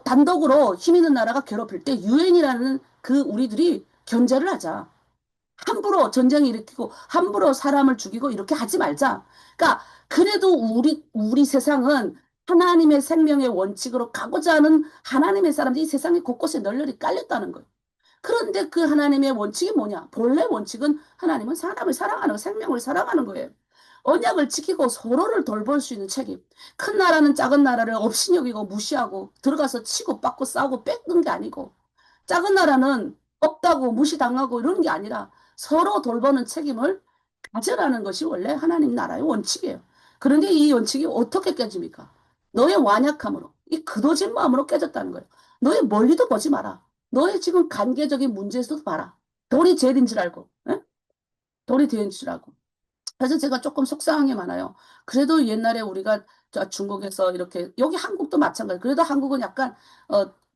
단독으로 힘 있는 나라가 괴롭힐 때 유엔이라는 그 우리들이 견제를 하자. 함부로 전쟁 일으키고 함부로 사람을 죽이고 이렇게 하지 말자. 그러니까 그래도 우리 세상은 하나님의 생명의 원칙으로 가고자 하는 하나님의 사람들이 세상에 곳곳에 널널히 깔렸다는 거예요. 그런데 그 하나님의 원칙이 뭐냐? 본래 원칙은 하나님은 사람을 사랑하는 거, 생명을 사랑하는 거예요. 언약을 지키고 서로를 돌볼 수 있는 책임. 큰 나라는 작은 나라를 업신여기고 무시하고 들어가서 치고 받고 싸우고 뺏는 게 아니고 작은 나라는 없다고 무시당하고 이러는 게 아니라 서로 돌보는 책임을 가져라는 것이 원래 하나님 나라의 원칙이에요. 그런데 이 원칙이 어떻게 깨집니까? 너의 완약함으로, 이 그도진 마음으로 깨졌다는 거예요. 너의 멀리도 보지 마라. 너의 지금 관계적인 문제에서도 봐라. 돌이 제일인 줄 알고, 에? 돌이 제일인 줄 알고. 그래서 제가 조금 속상한 게 많아요. 그래도 옛날에 우리가 저 중국에서 이렇게, 여기 한국도 마찬가지. 그래도 한국은 약간,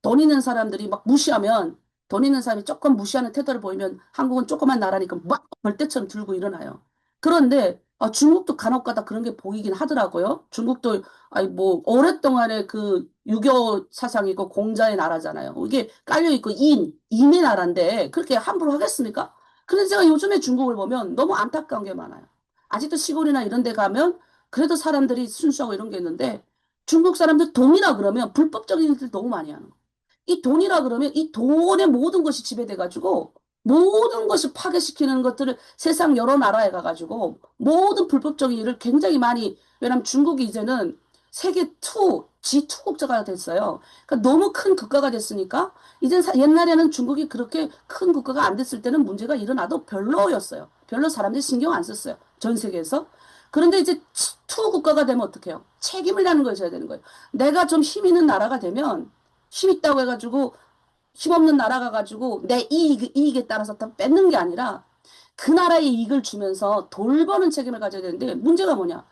돈 있는 사람들이 막 무시하면, 돈 있는 사람이 조금 무시하는 태도를 보이면 한국은 조그만 나라니까 막 벌떼처럼 들고 일어나요. 그런데, 중국도 간혹 가다 그런 게 보이긴 하더라고요. 중국도, 아니, 뭐, 오랫동안의 그 유교 사상이고 공자의 나라잖아요. 이게 깔려있고 인의 나라인데, 그렇게 함부로 하겠습니까? 그래서 제가 요즘에 중국을 보면 너무 안타까운 게 많아요. 아직도 시골이나 이런 데 가면 그래도 사람들이 순수하고 이런 게 있는데 중국 사람들 돈이라 그러면 불법적인 일들 너무 많이 하는 거예요. 이 돈이라 그러면 이 돈의 모든 것이 지배돼가지고 모든 것을 파괴시키는 것들을 세상 여러 나라에 가가지고 모든 불법적인 일을 굉장히 많이 왜냐면 중국이 이제는 세계 2, G2 국가가 됐어요. 그러니까 너무 큰 국가가 됐으니까 이제 옛날에는 중국이 그렇게 큰 국가가 안 됐을 때는 문제가 일어나도 별로였어요. 별로 사람들이 신경 안 썼어요. 전 세계에서. 그런데 이제 투 국가가 되면 어떡해요? 책임을 다는 걸 져야 되는 거예요. 내가 좀 힘 있는 나라가 되면 힘 있다고 해가지고 힘없는 나라가 가지고 내 이익에 따라서 다 뺏는 게 아니라 그 나라의 이익을 주면서 돌보는 책임을 가져야 되는데 문제가 뭐냐?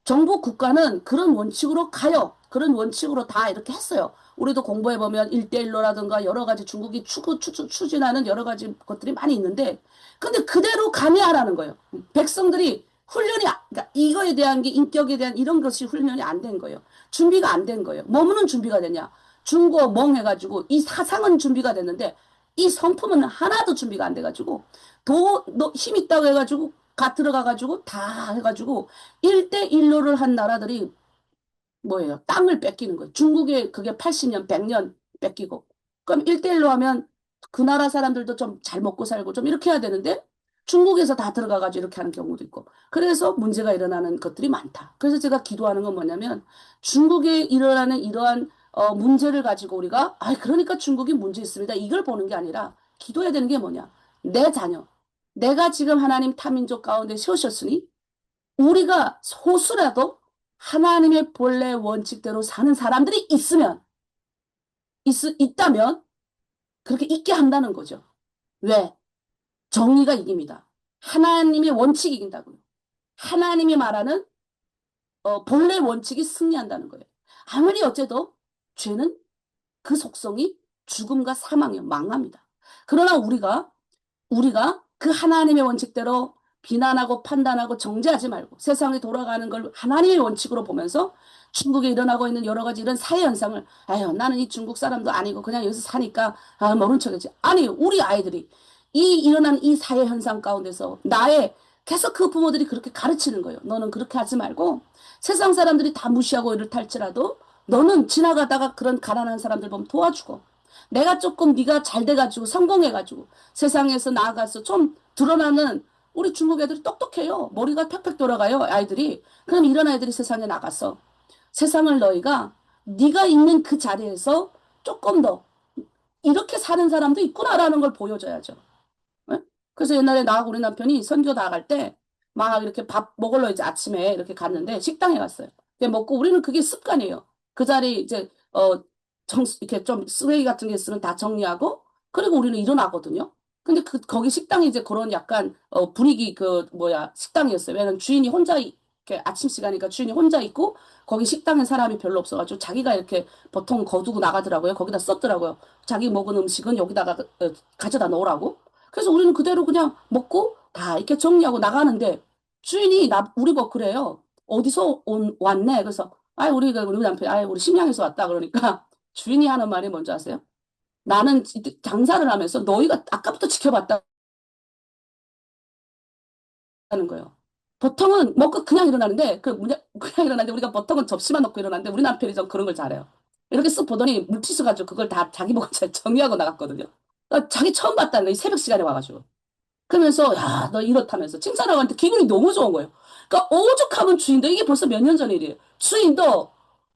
정부 국가는 그런 원칙으로 가요. 그런 원칙으로 다 이렇게 했어요. 우리도 공부해보면 일대일로라든가 여러 가지 중국이 추진하는 여러 가지 것들이 많이 있는데, 근데 그대로 감해하라는 거예요. 백성들이 그러니까 이거에 대한 게 인격에 대한 이런 것이 훈련이 안 된 거예요. 준비가 안 된 거예요. 뭐는 준비가 되냐? 중고 멍 해가지고 이 사상은 준비가 됐는데 이 성품은 하나도 준비가 안 돼가지고 너 힘 있다고 해가지고 들어가가지고 다 해가지고 1대1로를 한 나라들이 뭐예요? 땅을 뺏기는 거예요. 중국에 그게 80년, 100년 뺏기고. 그럼 1대1로 하면 그 나라 사람들도 좀 잘 먹고 살고 좀 이렇게 해야 되는데 중국에서 다 들어가가지고 이렇게 하는 경우도 있고. 그래서 문제가 일어나는 것들이 많다. 그래서 제가 기도하는 건 뭐냐면 중국에 일어나는 이러한 문제를 가지고 우리가 그러니까 중국이 문제 있습니다. 이걸 보는 게 아니라 기도해야 되는 게 뭐냐? 내 자녀. 내가 지금 하나님 타민족 가운데 세우셨으니 우리가 소수라도 하나님의 본래 원칙대로 사는 사람들이 있다면 그렇게 있게 한다는 거죠. 왜? 정의가 이깁니다. 하나님의 원칙이 이긴다고요. 하나님이 말하는 본래 원칙이 승리한다는 거예요. 아무리 어째도 죄는 그 속성이 죽음과 사망이요. 망합니다. 그러나 우리가 그 하나님의 원칙대로 비난하고 판단하고 정죄하지 말고 세상이 돌아가는 걸 하나님의 원칙으로 보면서 중국에 일어나고 있는 여러 가지 이런 사회 현상을 나는 이 중국 사람도 아니고 그냥 여기서 사니까 모른 척이지. 아니 우리 아이들이 이 일어난 이 사회 현상 가운데서 계속 그 부모들이 그렇게 가르치는 거예요. 너는 그렇게 하지 말고 세상 사람들이 다 무시하고 이렇다 할지라도 너는 지나가다가 그런 가난한 사람들 보면 도와주고 내가 조금 네가 잘 돼가지고 성공해가지고 세상에서 나아가서 좀 드러나는 우리 중국 애들이 똑똑해요. 머리가 팍팍 돌아가요. 아이들이. 그럼 이런 아이들이 세상에 나가서 세상을 너희가 네가 있는 그 자리에서 조금 더 이렇게 사는 사람도 있구나라는 걸 보여줘야죠. 예? 그래서 옛날에 나하고 우리 남편이 선교 나갈 때 막 이렇게 밥 먹으러 이제 아침에 이렇게 갔는데 식당에 갔어요. 그게 먹고 우리는 그게 습관이에요. 그 자리 이제 이렇게 좀 쓰레기 같은 게 있으면 다 정리하고 그리고 우리는 일어나거든요. 근데 거기 식당이 이제 그런 약간 분위기 그 뭐야 식당이었어요. 왜냐면 주인이 혼자 이렇게 아침 시간이니까 주인이 혼자 있고 거기 식당에 사람이 별로 없어가지고 자기가 이렇게 보통 거두고 나가더라고요. 거기다 썼더라고요. 자기 먹은 음식은 여기다가 가져다 놓으라고. 그래서 우리는 그대로 그냥 먹고 다 이렇게 정리하고 나가는데 주인이 우리 뭐 그래요. 어디서 왔네. 그래서 우리 남편 우리 심양에서 왔다 그러니까 주인이 하는 말이 뭔지 아세요? 나는 장사를 하면서 너희가 아까부터 지켜봤다는 거예요. 보통은 먹고 그냥 일어나는데 그냥 일어나는데 우리가 보통은 접시만 놓고 일어나는데 우리 남편이 좀 그런 걸 잘해요. 이렇게 쓱 보더니 물티슈 가지고 그걸 다 자기 보고 잘 정리하고 나갔거든요. 자기 처음 봤다는 거예요. 새벽 시간에 와가지고. 그러면서 야, 너 이렇다면서 칭찬하고 하는데 기분이 너무 좋은 거예요. 그러니까 오죽하면 주인도 이게 벌써 몇 년 전 일이에요. 주인도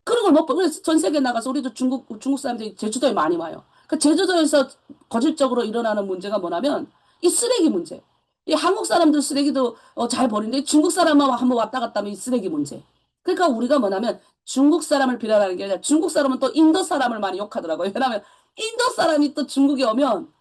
그런 걸 못 봐. 그래서 전 세계 나가서 우리도 중국 사람들이 제주도에 많이 와요. 그러니까 제주도에서 거질적으로 일어나는 문제가 뭐냐면 이 쓰레기 문제. 이 한국 사람들 쓰레기도 잘 버리는데 중국 사람만 한번 왔다 갔다 하면 이 쓰레기 문제. 그러니까 우리가 뭐냐면 중국 사람을 비난하는 게 아니라 중국 사람은 또 인도 사람을 많이 욕하더라고요. 왜냐하면 인도 사람이 또 중국에 오면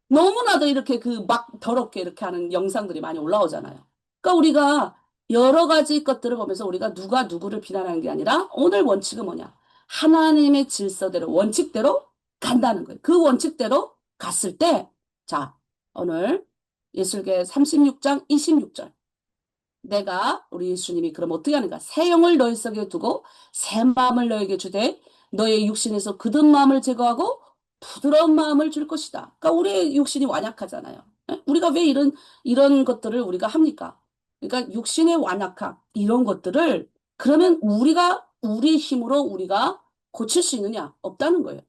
너무나도 이렇게 그 막 더럽게 이렇게 하는 영상들이 많이 올라오잖아요. 그러니까 우리가 여러 가지 것들을 보면서 우리가 누가 누구를 비난하는 게 아니라 오늘 원칙은 뭐냐? 하나님의 질서대로, 원칙대로 간다는 거예요. 그 원칙대로 갔을 때, 자, 오늘 예술계 36장 26절. 내가 우리 예수님이 그럼 어떻게 하는가? 새 영을 너희 속에 두고 새 마음을 너에게 주되 너의 육신에서 굳은 마음을 제거하고 부드러운 마음을 줄 것이다. 그러니까 우리의 육신이 완약하잖아요. 예? 우리가 왜 이런 것들을 우리가 합니까? 그러니까 육신의 완약함 이런 것들을 그러면 우리 힘으로 우리가 고칠 수 있느냐? 없다는 거예요.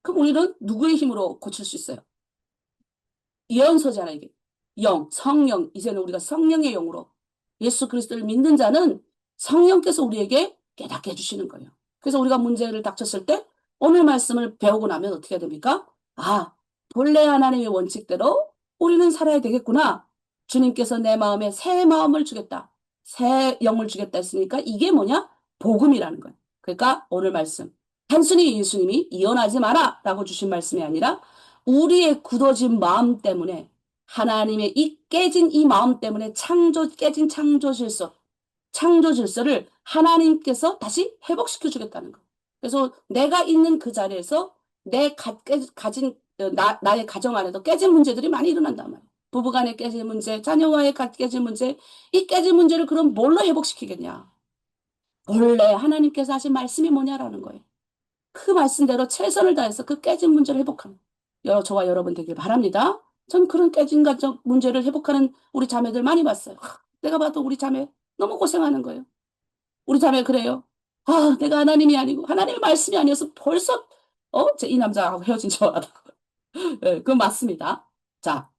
그럼 우리는 누구의 힘으로 고칠 수 있어요? 예언서잖아, 이게. 성령. 이제는 우리가 성령의 영으로 예수 그리스도를 믿는 자는 성령께서 우리에게 깨닫게 해주시는 거예요. 그래서 우리가 문제를 닥쳤을 때 오늘 말씀을 배우고 나면 어떻게 해야 됩니까? 아, 본래 하나님의 원칙대로 우리는 살아야 되겠구나. 주님께서 내 마음에 새 마음을 주겠다. 새 영을 주겠다 했으니까 이게 뭐냐? 복음이라는 거예요. 그러니까 오늘 말씀. 단순히 예수님이 이혼하지 마라 라고 주신 말씀이 아니라 우리의 굳어진 마음 때문에 하나님의 이 깨진 이 마음 때문에 깨진 창조 질서를 하나님께서 다시 회복시켜 주겠다는 거. 그래서 내가 있는 그 자리에서 나의 가정 안에도 깨진 문제들이 많이 일어난단 말이에요. 부부간에 깨진 문제, 자녀와의 깨진 문제, 이 깨진 문제를 그럼 뭘로 회복시키겠냐? 원래 하나님께서 하신 말씀이 뭐냐라는 거예요. 그 말씀대로 최선을 다해서 그 깨진 문제를 회복하는 저와 여러분 되길 바랍니다. 전 그런 깨진 가정 문제를 회복하는 우리 자매들 많이 봤어요. 내가 봐도 우리 자매 너무 고생하는 거예요. 우리 자매 그래요. 내가 하나님이 아니고 하나님의 말씀이 아니어서 벌써 제 이 남자하고 헤어진 줄 알았다고. 네, 그건 맞습니다. 자,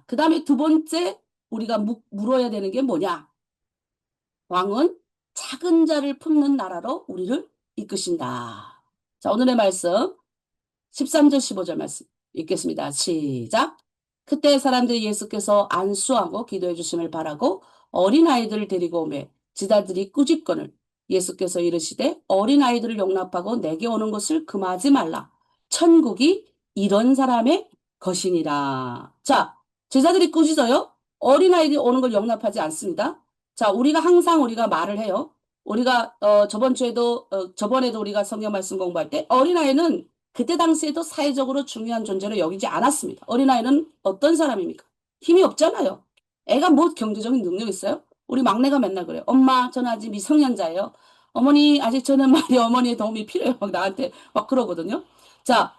그다음에 두 번째 우리가 물어야 되는 게 뭐냐? 왕은 작은 자를 품는 나라로 우리를 이끄신다. 자, 오늘의 말씀 13절 15절 말씀 읽겠습니다. 시작. 그때 사람들이 예수께서 안수하고 기도해 주심을 바라고 어린아이들을 데리고 오매 지다들이 꾸짖거늘 예수께서 이르시되 어린아이들을 용납하고 내게 오는 것을 금하지 말라. 천국이 이런 사람의 것이니라. 자, 제자들이 꾸짖어요. 어린아이들이 오는 걸 용납하지 않습니다. 자, 우리가 말을 해요. 우리가 저번에도 우리가 성경 말씀 공부할 때 어린아이는 그때 당시에도 사회적으로 중요한 존재로 여기지 않았습니다. 어린아이는 어떤 사람입니까? 힘이 없잖아요. 애가 뭐 경제적인 능력 있어요? 우리 막내가 맨날 그래요. 엄마, 저는 아직 미성년자예요. 어머니, 아직 저는 말이 어머니의 도움이 필요해요. 막 나한테 막 그러거든요. 자,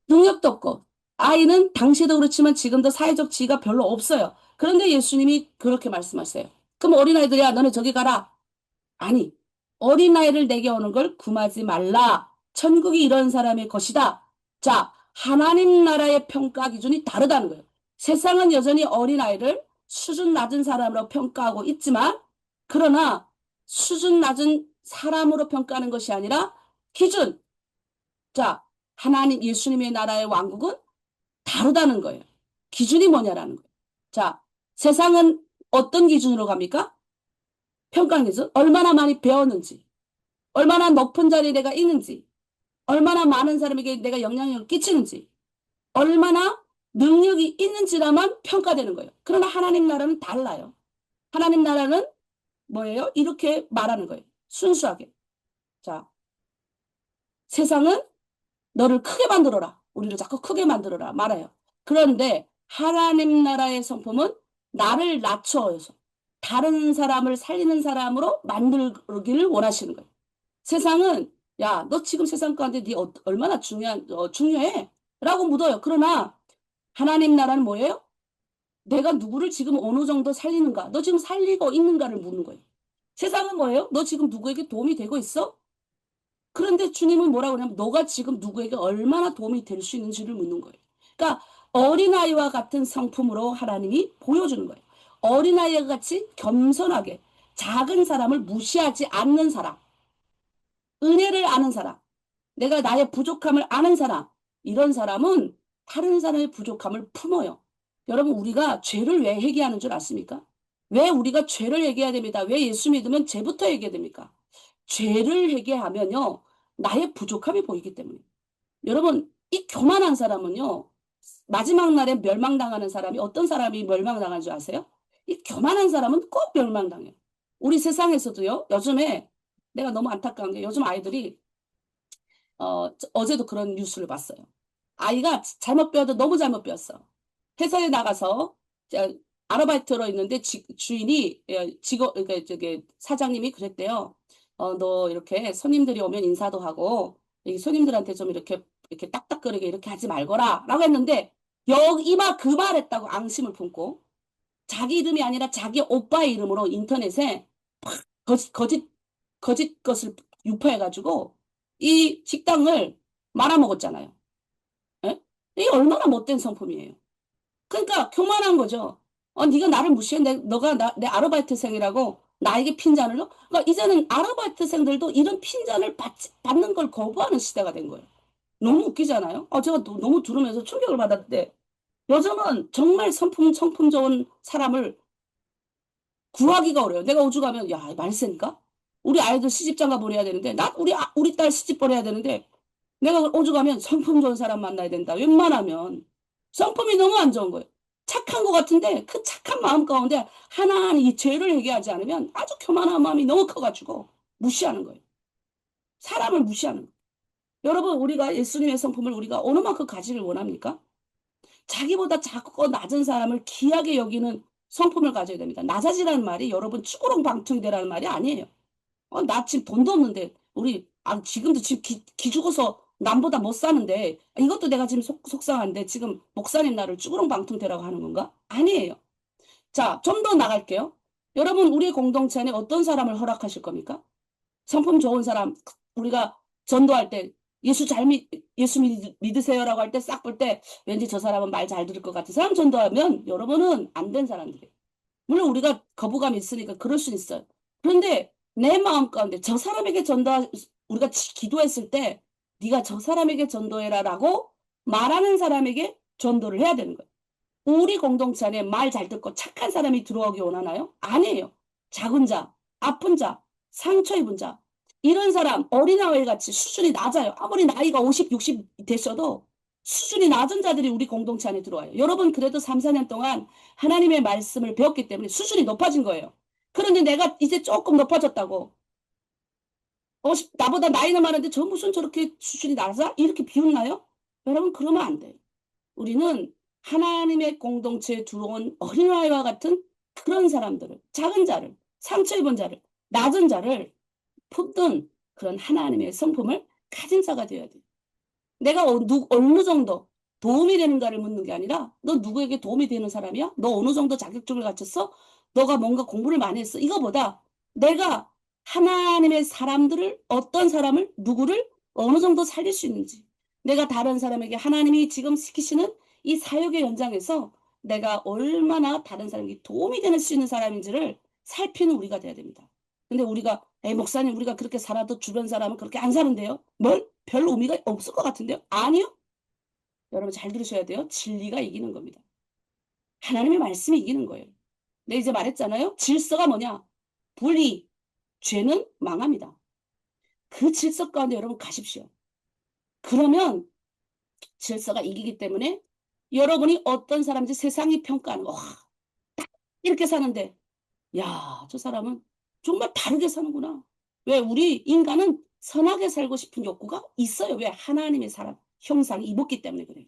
능력도 없고, 아이는 당시에도 그렇지만 지금도 사회적 지위가 별로 없어요. 그런데 예수님이 그렇게 말씀하세요. 그럼 어린아이들이야, 너네 저기 가라. 아니, 어린아이를 내게 오는 걸 금하지 말라. 천국이 이런 사람의 것이다. 자, 하나님 나라의 평가 기준이 다르다는 거예요. 세상은 여전히 어린아이를 수준 낮은 사람으로 평가하고 있지만, 그러나 수준 낮은 사람으로 평가하는 것이 아니라 기준. 자, 하나님 예수님의 나라의 왕국은 다르다는 거예요. 기준이 뭐냐라는 거예요. 자, 세상은 어떤 기준으로 갑니까? 평가하는 기준. 얼마나 많이 배웠는지, 얼마나 높은 자리에 내가 있는지, 얼마나 많은 사람에게 내가 영향력을 끼치는지, 얼마나 능력이 있는지라만 평가되는 거예요. 그러나 하나님 나라는 달라요. 하나님 나라는 뭐예요? 이렇게 말하는 거예요. 순수하게. 자, 세상은 너를 크게 만들어라. 우리를 자꾸 크게 만들어라. 말아요. 그런데 하나님 나라의 성품은 나를 낮춰서 다른 사람을 살리는 사람으로 만들기를 원하시는 거예요. 세상은 야, 너 지금 세상 가운데 네 얼마나 중요해? 라고 묻어요. 그러나 하나님 나라는 뭐예요? 내가 누구를 지금 어느 정도 살리는가? 너 지금 살리고 있는가를 묻는 거예요. 세상은 뭐예요? 너 지금 누구에게 도움이 되고 있어? 그런데 주님은 뭐라고 그러냐면 너가 지금 누구에게 얼마나 도움이 될 수 있는지를 묻는 거예요. 그러니까 어린아이와 같은 성품으로 하나님이 보여주는 거예요. 어린아이와 같이 겸손하게 작은 사람을 무시하지 않는 사람, 은혜를 아는 사람, 내가 나의 부족함을 아는 사람, 이런 사람은 다른 사람의 부족함을 품어요. 여러분, 우리가 죄를 왜 회개하는 줄 아십니까? 왜 우리가 죄를 회개해야 됩니다. 왜 예수 믿으면 죄부터 회개해야 됩니까? 죄를 회개하면요, 나의 부족함이 보이기 때문에. 여러분, 이 교만한 사람은요, 마지막 날에 멸망당하는 사람이 어떤 사람이 멸망당하는 줄 아세요? 이 교만한 사람은 꼭 멸망당해요. 우리 세상에서도요, 요즘에 내가 너무 안타까운 게 요즘 아이들이 어제도 그런 뉴스를 봤어요. 아이가 잘못 배워도 너무 잘못 배웠어. 회사에 나가서 아르바이트로 있는데 주인이 직업 그러니까 저기 사장님이 그랬대요. 너 이렇게 손님들이 오면 인사도 하고 이 손님들한테 좀 이렇게 딱딱거리게 이렇게 하지 말거라라고 했는데 여기 이마 그 말했다고 앙심을 품고 자기 이름이 아니라 자기 오빠의 이름으로 인터넷에 거짓 거짓 것을 유포해가지고 이 식당을 말아먹었잖아요. 예? 이게 얼마나 못된 성품이에요. 그러니까 교만한 거죠. 네가 나를 무시해. 너가 내 아르바이트생이라고 나에게 핀잔을 줘? 그러니까 이제는 아르바이트생들도 이런 핀잔을 받는 걸 거부하는 시대가 된 거예요. 너무 웃기잖아요. 제가 너무 들으면서 충격을 받았는데 요즘은 정말 성품 좋은 사람을 구하기가 어려워요. 내가 오죽하면 야, 말세인가? 우리 아이들 시집장가 보내야 되는데 우리 딸 시집 보내야 되는데 내가 오죽하면 성품 좋은 사람 만나야 된다. 웬만하면 성품이 너무 안 좋은 거예요. 착한 것 같은데 그 착한 마음 가운데 하나하나 이 죄를 해결하지 않으면 아주 교만한 마음이 너무 커가지고 무시하는 거예요. 사람을 무시하는 거예요. 여러분, 우리가 예수님의 성품을 우리가 어느 만큼 가지를 원합니까? 자기보다 작고 낮은 사람을 귀하게 여기는 성품을 가져야 됩니다. 낮아지라는 말이 여러분 추구렁방통이 되라는 말이 아니에요. 나 지금 돈도 없는데 지금도 지금 기죽어서 남보다 못 사는데 이것도 내가 지금 속상한데 지금 목사님 나를 쭈구렁방통 되라고 하는 건가? 아니에요. 자, 좀 더 나갈게요. 여러분, 우리 공동체 안에 어떤 사람을 허락하실 겁니까? 성품 좋은 사람, 우리가 전도할 때 예수 믿으세요라고 할 때 싹 볼 때 왠지 저 사람은 말 잘 들을 것 같은 사람 전도하면 여러분은 안 된 사람들이에요. 물론 우리가 거부감이 있으니까 그럴 수 있어요. 그런데 내 마음 가운데 저 사람에게 우리가 기도했을 때 네가 저 사람에게 전도해라라고 말하는 사람에게 전도를 해야 되는 거예요. 우리 공동체 안에 말 잘 듣고 착한 사람이 들어오기 원하나요? 아니에요. 작은 자, 아픈 자, 상처 입은 자, 이런 사람 어린아이 같이 수준이 낮아요. 아무리 나이가 50, 60 됐어도 수준이 낮은 자들이 우리 공동체 안에 들어와요. 여러분 그래도 3, 4년 동안 하나님의 말씀을 배웠기 때문에 수준이 높아진 거예요. 그런데 내가 이제 조금 높아졌다고 나보다 나이는 많은데 저 무슨 저렇게 수준이 낮아? 이렇게 비웃나요? 여러분 그러면 안 돼요. 우리는 하나님의 공동체에 들어온 어린아이와 같은 그런 사람들을, 작은 자를, 상처 입은 자를, 낮은 자를 품는 그런 하나님의 성품을 가진 자가 되어야 돼. 내가 어느 정도 도움이 되는가를 묻는 게 아니라 너 누구에게 도움이 되는 사람이야? 너 어느 정도 자격증을 갖췄어? 너가 뭔가 공부를 많이 했어? 이거보다 내가 하나님의 사람들을 어떤 사람을 누구를 어느 정도 살릴 수 있는지 내가 다른 사람에게 하나님이 지금 시키시는 이 사역의 현장에서 내가 얼마나 다른 사람에게 도움이 될 수 있는 사람인지를 살피는 우리가 돼야 됩니다. 근데 우리가 에이, 목사님, 우리가 그렇게 살아도 주변 사람은 그렇게 안 사는데요? 뭘? 별 의미가 없을 것 같은데요? 아니요. 여러분 잘 들으셔야 돼요. 진리가 이기는 겁니다. 하나님의 말씀이 이기는 거예요. 내가 이제 말했잖아요. 질서가 뭐냐? 분리, 죄는 망합니다. 그 질서 가운데 여러분 가십시오. 그러면 질서가 이기기 때문에 여러분이 어떤 사람인지 세상이 평가하는 거, 와, 이렇게 사는데, 야, 저 사람은 정말 다르게 사는구나. 왜 우리 인간은 선하게 살고 싶은 욕구가 있어요. 왜 하나님의 사람, 형상이 입었기 때문에 그래요.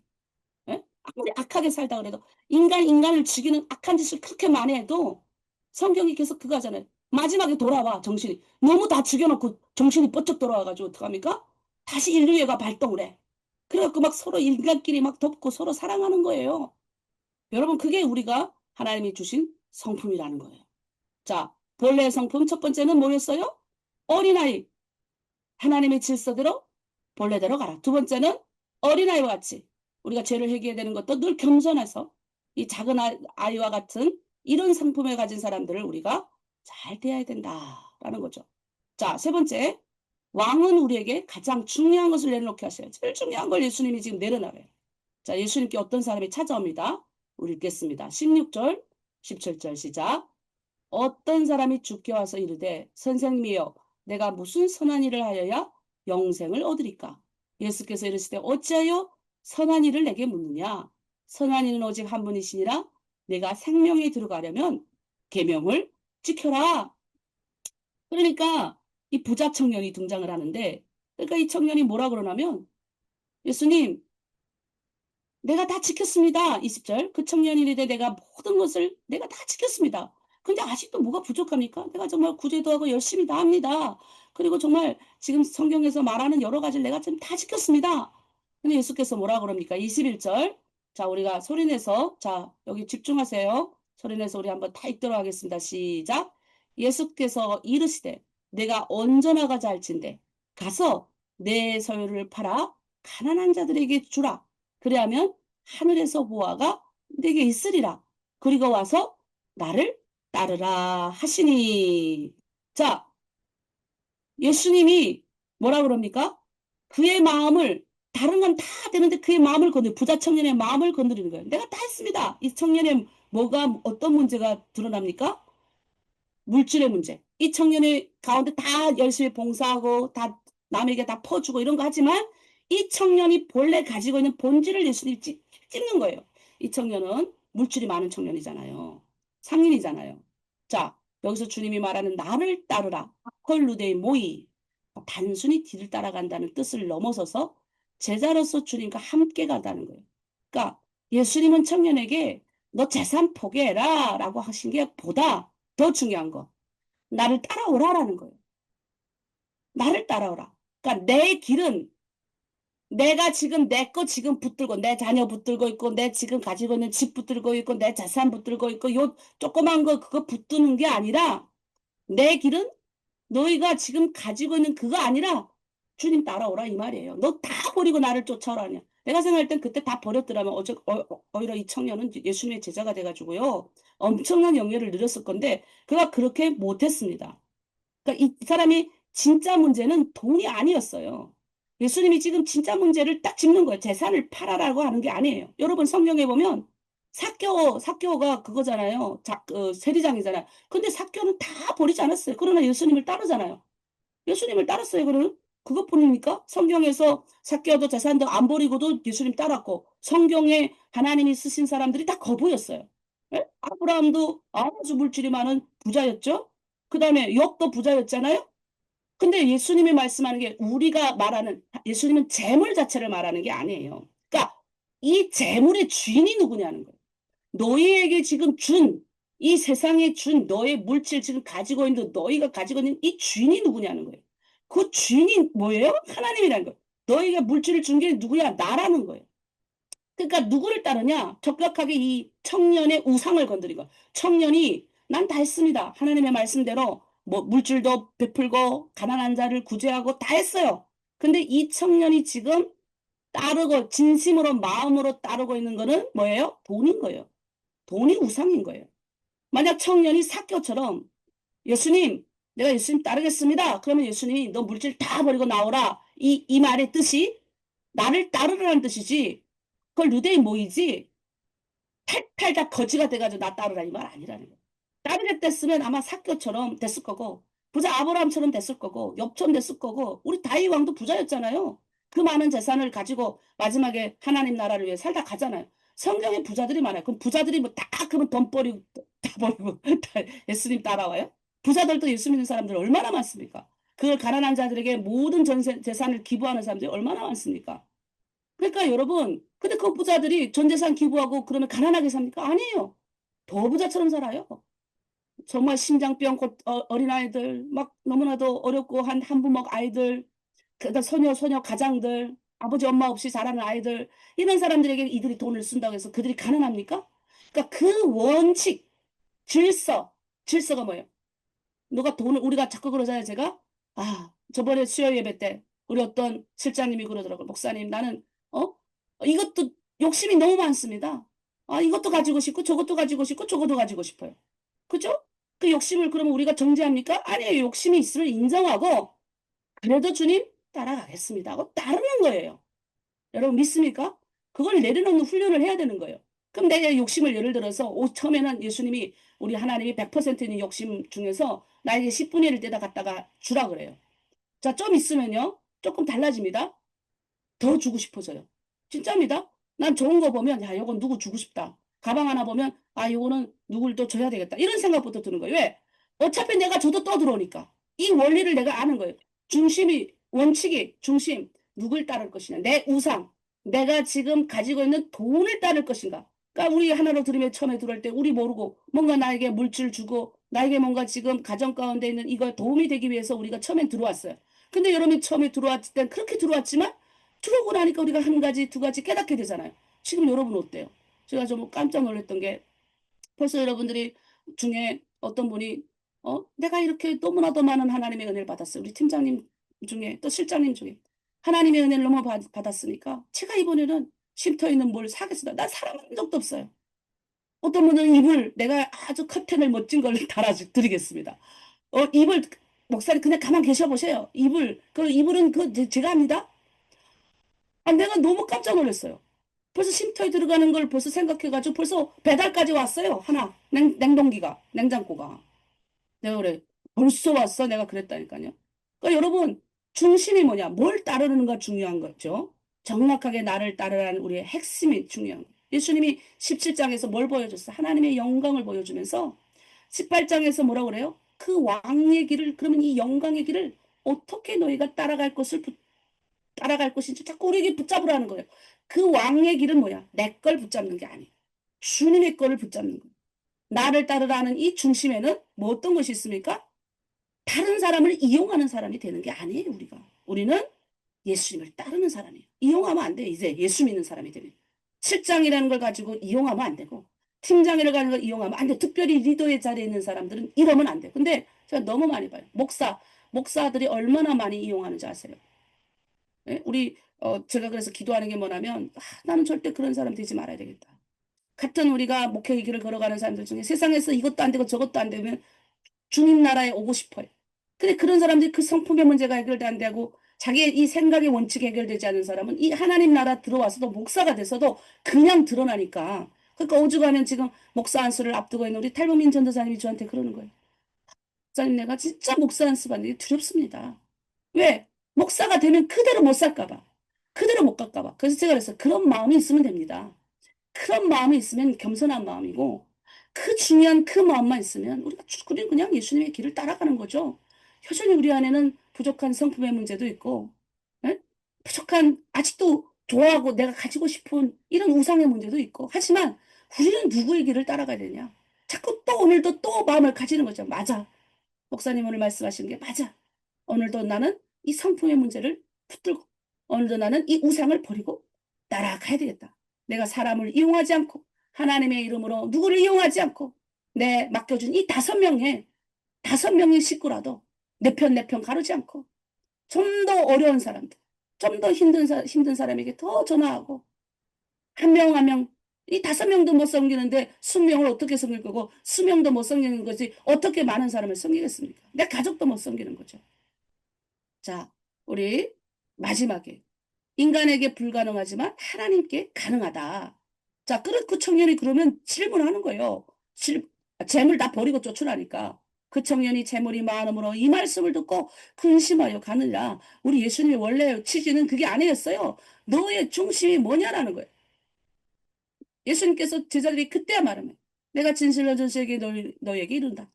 예? 아무리 악하게 살다 그래도 인간을 죽이는 악한 짓을 그렇게 많이 해도 성경이 계속 그거 하잖아요. 마지막에 돌아와 정신이. 너무 다 죽여놓고 정신이 번쩍 돌아와가지고 어떡합니까? 다시 인류애가 발동을 해. 그래갖고 막 서로 인간끼리 막 덮고 서로 사랑하는 거예요. 여러분 그게 우리가 하나님이 주신 성품이라는 거예요. 자, 본래의 성품 첫 번째는 뭐였어요? 어린아이. 하나님의 질서대로 본래대로 가라. 두 번째는 어린아이와 같이 우리가 죄를 회개해야 되는 것도 늘 겸손해서 이 작은 아이와 같은 이런 성품을 가진 사람들을 우리가 잘 대해야 된다라는 거죠. 자, 세 번째, 왕은 우리에게 가장 중요한 것을 내려놓게 하셔요. 제일 중요한 걸 예수님이 지금 내려놔요. 자, 예수님께 어떤 사람이 찾아옵니다. 우리 읽겠습니다. 16절, 17절 시작. 어떤 사람이 주께 와서 이르되 선생님이여 내가 무슨 선한 일을 하여야 영생을 얻으리까? 예수께서 이르시되 어찌하여 선한 일을 내게 묻느냐? 선한 이는 오직 한 분이시니라. 내가 생명에 들어가려면 계명을 지켜라. 그러니까 이 부자 청년이 등장을 하는데 그러니까 이 청년이 뭐라 그러냐면 예수님 내가 다 지켰습니다. 20절. 그 청년이 이르되 내가 모든 것을 내가 다 지켰습니다. 근데 아직도 뭐가 부족합니까? 내가 정말 구제도 하고 열심히 다 합니다. 그리고 정말 지금 성경에서 말하는 여러 가지를 내가 지금 다 지켰습니다. 근데 예수께서 뭐라 그럽니까? 21절. 자, 우리가 소리내서 자, 여기 집중하세요. 소리내서 우리 한번 다 읽도록 하겠습니다. 시작. 예수께서 이르시되 내가 언제나가 잘진대 가서 내 소유를 팔아 가난한 자들에게 주라. 그래야면 하늘에서 보아가 내게 있으리라. 그리고 와서 나를 따르라 하시니. 자, 예수님이 뭐라 그럽니까? 그의 마음을 다른 건 다 되는데 그의 마음을 건드려 부자 청년의 마음을 건드리는 거예요. 내가 다 했습니다. 이 청년의 뭐가 어떤 문제가 드러납니까? 물질의 문제. 이 청년의 가운데 다 열심히 봉사하고 다 남에게 다 퍼주고 이런 거 하지만 이 청년이 본래 가지고 있는 본질을 예수님이 찝는 거예요. 이 청년은 물질이 많은 청년이잖아요. 상인이잖아요. 자, 여기서 주님이 말하는 나를 따르라. 콜루데이 모이. 단순히 뒤를 따라간다는 뜻을 넘어서서 제자로서 주님과 함께 가다는 거예요. 그러니까 예수님은 청년에게 너 재산 포기해라 라고 하신 게 보다 더 중요한 거. 나를 따라오라라는 거예요. 나를 따라오라. 그러니까 내 길은 내가 지금 내 거 지금 붙들고 내 자녀 붙들고 있고 내 지금 가지고 있는 집 붙들고 있고 내 재산 붙들고 있고 요 조그만 거 그거 붙드는 게 아니라 내 길은 너희가 지금 가지고 있는 그거 아니라 주님 따라오라 이 말이에요. 너 다 버리고 나를 쫓아오라냐. 내가 생각할 땐 그때 다 버렸더라면 오히려 이 청년은 예수님의 제자가 돼가지고요. 엄청난 영예를 누렸을 건데 그가 그렇게 못했습니다. 그러니까 이 사람이 진짜 문제는 돈이 아니었어요. 예수님이 지금 진짜 문제를 딱 짚는 거예요. 재산을 팔아라고 하는 게 아니에요. 여러분 성경에 보면 사개오가 그거잖아요. 세리장이잖아요. 근데 사개오는 다 버리지 않았어요. 그러나 예수님을 따르잖아요. 예수님을 따랐어요. 그러면 그것뿐입니까? 성경에서 사개오도 재산도 안 버리고도 예수님 따랐고 성경에 하나님이 쓰신 사람들이 다 거부였어요. 예? 아브라함도 아주 물질이 많은 부자였죠. 그 다음에 욥도 부자였잖아요. 근데 예수님이 말씀하는 게 우리가 말하는 예수님은 재물 자체를 말하는 게 아니에요. 그러니까 이 재물의 주인이 누구냐는 거예요. 너희에게 지금 이 세상에 준 너의 물질 지금 가지고 있는 너희가 가지고 있는 이 주인이 누구냐는 거예요. 그 주인이 뭐예요? 하나님이라는 거예요. 너희가 물질을 준 게 누구야? 나라는 거예요. 그러니까 누구를 따르냐? 적격하게 이 청년의 우상을 건드린 거예요. 청년이 난 다 했습니다. 하나님의 말씀대로 뭐 물질도 베풀고 가난한 자를 구제하고 다 했어요. 근데 이 청년이 지금 따르고 진심으로 마음으로 따르고 있는 거는 뭐예요? 돈인 거예요. 돈이 우상인 거예요. 만약 청년이 사교처럼 예수님 내가 예수님 따르겠습니다. 그러면 예수님이 너 물질 다 버리고 나오라. 이 말의 뜻이 나를 따르라는 뜻이지. 그걸 유대인 모이지. 탈탈 다 거지가 돼가지고 나 따르라 이 말 아니라는 거야. 따르겠댔으면 아마 삭교처럼 됐을 거고 부자 아브라함처럼 됐을 거고 욥처럼 됐을 거고 우리 다윗 왕도 부자였잖아요. 그 많은 재산을 가지고 마지막에 하나님 나라를 위해 살다 가잖아요. 성경에 부자들이 많아요. 그럼 부자들이 뭐 다 그러면 돈 버리고 다 버리고 다 예수님 따라와요? 부자들도 예수 믿는 사람들 얼마나 많습니까? 그걸 가난한 자들에게 모든 재산을 기부하는 사람들이 얼마나 많습니까? 그러니까 여러분, 근데 그 부자들이 전 재산 기부하고 그러면 가난하게 삽니까? 아니에요. 더 부자처럼 살아요. 정말 심장병 어린아이들, 막 너무나도 어렵고 한 부모 아이들, 그다음 소녀 가장들, 아버지 엄마 없이 자라는 아이들, 이런 사람들에게 이들이 돈을 쓴다고 해서 그들이 가난합니까? 그러니까 그 원칙, 질서가 뭐예요? 누가 돈을, 우리가 자꾸 그러잖아요, 제가. 저번에 수요 예배 때, 우리 어떤 실장님이 그러더라고요. 목사님, 나는, 어? 이것도 욕심이 너무 많습니다. 이것도 가지고 싶고, 저것도 가지고 싶고, 저것도 가지고 싶어요. 그죠? 그 욕심을 그러면 우리가 정지합니까? 아니에요. 욕심이 있음을 인정하고, 그래도 주님 따라가겠습니다 하고 따르는 거예요. 여러분 믿습니까? 그걸 내려놓는 훈련을 해야 되는 거예요. 그럼 내 욕심을 예를 들어서 처음에는 예수님이 우리 하나님이 100% 있는 욕심 중에서 나에게 10분의 1을 떼다 갖다가 주라 그래요. 자, 좀 있으면요. 조금 달라집니다. 더 주고 싶어져요. 진짜입니다. 난 좋은 거 보면 야, 이건 누구 주고 싶다. 가방 하나 보면 이거는 누굴 또 줘야 되겠다. 이런 생각부터 드는 거예요. 왜? 어차피 내가 줘도 또 들어오니까. 이 원리를 내가 아는 거예요. 원칙이 중심. 누굴 따를 것이냐. 내 우상. 내가 지금 가지고 있는 돈을 따를 것인가. 그러니까 우리 하나로 들으면 처음에 들어올 때 우리 모르고 뭔가 나에게 물질 주고 나에게 뭔가 지금 가정 가운데 있는 이거 도움이 되기 위해서 우리가 처음엔 들어왔어요. 근데 여러분이 처음에 들어왔을 땐 그렇게 들어왔지만 들어오고 나니까 우리가 한 가지, 두 가지 깨닫게 되잖아요. 지금 여러분 어때요? 제가 좀 깜짝 놀랐던 게 벌써 여러분들이 중에 어떤 분이 내가 이렇게 너무나도 많은 하나님의 은혜를 받았어요. 우리 팀장님 중에 또 실장님 중에 하나님의 은혜를 너무 받았으니까 제가 이번에는 쉼터 있는 뭘 사겠습니다. 난 사람한 적도 없어요. 어떤 분은 이불 내가 아주 커튼을 멋진 걸 달아드리겠습니다. 이불 목사님 그냥 가만 계셔 보세요. 그 이불은 제가 합니다. 내가 너무 깜짝 놀랐어요. 벌써 쉼터에 들어가는 걸 벌써 생각해가지고 벌써 배달까지 왔어요. 하나. 냉동기가, 냉장고가. 내가 그래. 벌써 왔어? 내가 그랬다니까요. 그러니까 여러분, 중심이 뭐냐? 뭘 따르는가 중요한 거죠. 정확하게 나를 따르라는 우리의 핵심이 중요한 거예요. 예수님이 17장에서 뭘 보여줬어? 하나님의 영광을 보여주면서 18장에서 뭐라고 그래요? 그 왕의 길을, 그러면 이 영광의 길을 어떻게 너희가 따라갈 것인지 자꾸 우리에게 붙잡으라는 거예요. 그 왕의 길은 뭐야? 내 걸 붙잡는 게 아니에요. 주님의 거를 붙잡는 거예요. 나를 따르라는 이 중심에는 뭐 어떤 것이 있습니까? 다른 사람을 이용하는 사람이 되는 게 아니에요, 우리가. 우리는 예수님을 따르는 사람이에요. 이용하면 안 돼요, 이제 예수 믿는 사람이 되면. 실장이라는 걸 가지고 이용하면 안 되고, 팀장이라는 걸 이용하면 안 돼요. 특별히 리더의 자리에 있는 사람들은 이러면 안 돼요. 근데 제가 너무 많이 봐요. 목사들이 얼마나 많이 이용하는지 아세요? 예? 제가 그래서 기도하는 게 뭐냐면, 나는 절대 그런 사람 되지 말아야 되겠다. 같은 우리가 목회의 길을 걸어가는 사람들 중에 세상에서 이것도 안 되고 저것도 안 되면 주님 나라에 오고 싶어요. 근데 그런 사람들이 그 성품의 문제가 해결도 안 되고 자기의 이 생각의 원칙이 해결되지 않은 사람은 이 하나님 나라 들어와서도 목사가 돼서도 그냥 드러나니까. 그러니까 오죽하면 지금 목사 안수를 앞두고 있는 우리 탈북민 전도사님이 저한테 그러는 거예요. 목사님 내가 진짜 목사 안수 받는 게 두렵습니다. 왜? 목사가 되면 그대로 못 살까 봐. 그대로 못 갈까 봐. 그래서 제가 그래서 그런 마음이 있으면 됩니다. 그런 마음이 있으면 겸손한 마음이고 그 중요한 그 마음만 있으면 우리가 그냥 예수님의 길을 따라가는 거죠. 여전히 우리 안에는 부족한 성품의 문제도 있고 예? 부족한 아직도 좋아하고 내가 가지고 싶은 이런 우상의 문제도 있고 하지만 우리는 누구의 길을 따라가야 되냐. 자꾸 또 오늘도 또 마음을 가지는 거죠. 맞아. 목사님 오늘 말씀하신 게 맞아. 오늘도 나는 이 성품의 문제를 붙들고 오늘도 나는 이 우상을 버리고 따라가야 되겠다. 내가 사람을 이용하지 않고 하나님의 이름으로 누구를 이용하지 않고 내 맡겨준 이 5명의 식구라도 내 편 가르지 않고 좀 더 어려운 사람들, 좀 더 힘든 사람에게 더 전화하고 한 명 한 명 이 5명도 못 섬기는데 20명을 어떻게 섬길 거고 20명도 못 섬기는 거지 어떻게 많은 사람을 섬기겠습니까? 내 가족도 못 섬기는 거죠. 자, 우리 마지막에 인간에게 불가능하지만 하나님께 가능하다. 자, 그 청년이 그러면 질문하는 거예요. 재물 다 버리고 쫓으라니까. 그 청년이 재물이 많음으로 이 말씀을 듣고 근심하여 가느라 우리 예수님의 원래 취지는 그게 아니었어요. 너의 중심이 뭐냐라는 거예요. 예수님께서 제자들이 그때야 말하면 내가 진실로 전세에게 너에게 이른다.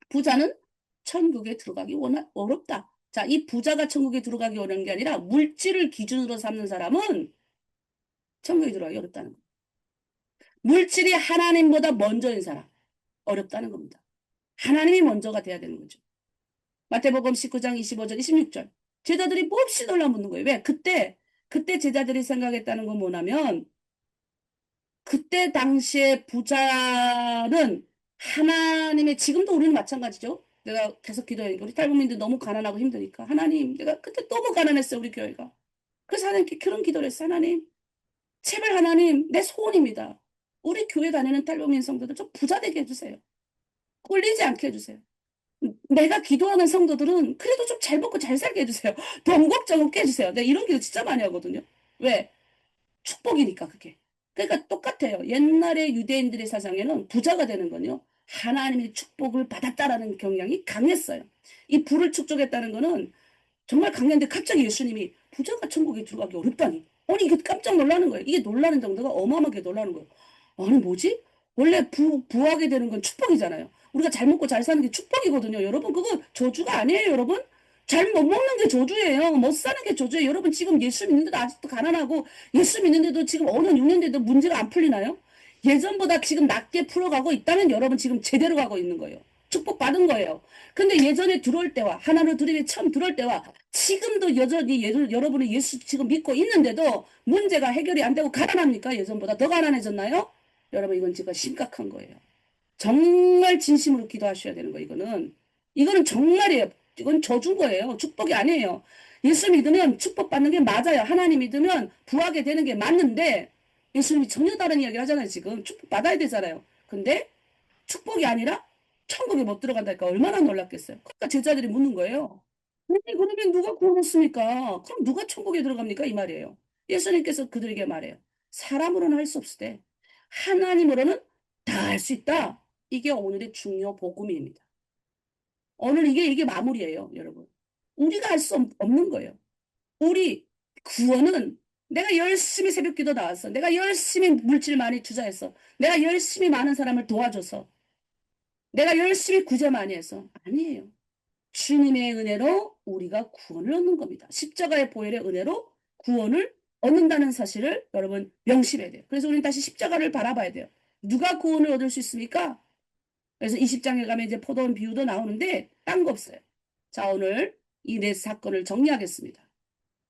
부자는 천국에 들어가기 어렵다. 자, 이 부자가 천국에 들어가기 어려운 게 아니라 물질을 기준으로 삼는 사람은 천국에 들어가기 어렵다는 거예요. 물질이 하나님보다 먼저인 사람 어렵다는 겁니다. 하나님이 먼저가 돼야 되는 거죠. 마태복음 19장 25절 26절 제자들이 몹시 놀라묻는 거예요. 왜? 그때 제자들이 생각했다는 건 뭐냐면 그때 당시에 부자는 하나님의 지금도 우리는 마찬가지죠. 내가 계속 기도하니까 우리 탈북민들 너무 가난하고 힘드니까 하나님 내가 그때 너무 가난했어요. 우리 교회가. 그래서 하나님께 그런 기도를 했어요. 하나님 제발 하나님 내 소원입니다. 우리 교회 다니는 탈북민 성도들 좀 부자 되게 해주세요. 꼴리지 않게 해주세요. 내가 기도하는 성도들은 그래도 좀 잘 먹고 잘 살게 해주세요. 돈 걱정 없게 해주세요. 내가 이런 기도 진짜 많이 하거든요. 왜? 축복이니까 그게. 그러니까 똑같아요. 옛날에 유대인들의 사상에는 부자가 되는 건요. 하나님의 축복을 받았다라는 경향이 강했어요. 이 부를 축적했다는 거는 정말 강했는데 갑자기 예수님이 부자가 천국에 들어가기 어렵다니. 아니 이게 깜짝 놀라는 거예요. 이게 놀라는 정도가 어마어마하게 놀라는 거예요. 아니 뭐지? 원래 부하게 되는 건 축복이잖아요. 우리가 잘 먹고 잘 사는 게 축복이거든요. 여러분 그거 저주가 아니에요. 여러분. 잘 못 먹는 게 저주예요. 못 사는 게 저주예요. 여러분 지금 예수 믿는데도 아직도 가난하고 예수 믿는데도 지금 5년 6년째도 문제가 안 풀리나요? 예전보다 지금 낮게 풀어가고 있다면 여러분 지금 제대로 가고 있는 거예요. 축복받은 거예요. 근데 예전에 들어올 때와 하나로 드림에 처음 들어올 때와 지금도 여전히 여러분이 예수 지금 믿고 있는데도 문제가 해결이 안 되고 가난합니까? 예전보다 더 가난해졌나요? 여러분 이건 지금 심각한 거예요. 정말 진심으로 기도하셔야 되는 거예요. 이거는 정말이에요. 이건 저준 거예요. 축복이 아니에요. 예수 믿으면 축복받는 게 맞아요. 하나님 믿으면 부하게 되는 게 맞는데 예수님이 전혀 다른 이야기를 하잖아요. 지금 축복받아야 되잖아요. 근데 축복이 아니라 천국에 못 들어간다니까 얼마나 놀랐겠어요. 그러니까 제자들이 묻는 거예요. 아니, 그러면 누가 구원했습니까? 그럼 누가 천국에 들어갑니까? 이 말이에요. 예수님께서 그들에게 말해요. 사람으로는 할 수 없을 때 하나님으로는 다 할 수 있다. 이게 오늘의 중요 복음입니다. 오늘 이게 마무리예요, 여러분. 우리가 할 수 없는 거예요. 우리 구원은 내가 열심히 새벽기도 나왔어. 내가 열심히 물질 많이 투자했어. 내가 열심히 많은 사람을 도와줘서. 내가 열심히 구제 많이 해서. 아니에요. 주님의 은혜로 우리가 구원을 얻는 겁니다. 십자가의 보혈의 은혜로 구원을 얻는다는 사실을 여러분 명심해야 돼요. 그래서 우리는 다시 십자가를 바라봐야 돼요. 누가 구원을 얻을 수 있습니까? 그래서 20장에 가면 이제 포도원 비유도 나오는데 딴 거 없어요. 자, 오늘 이 네 사건을 정리하겠습니다.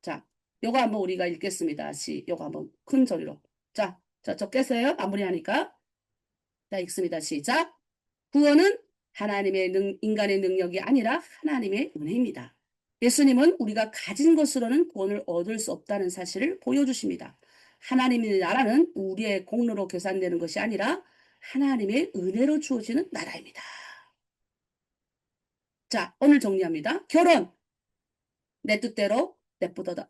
자, 요거 한번 우리가 읽겠습니다. 요거 한번 큰 소리로. 자, 적겠어요? 마무리하니까. 자, 읽습니다. 시작. 구원은 인간의 능력이 아니라 하나님의 은혜입니다. 예수님은 우리가 가진 것으로는 구원을 얻을 수 없다는 사실을 보여주십니다. 하나님의 나라는 우리의 공로로 계산되는 것이 아니라 하나님의 은혜로 주어지는 나라입니다. 자, 오늘 정리합니다. 결혼. 내 뜻대로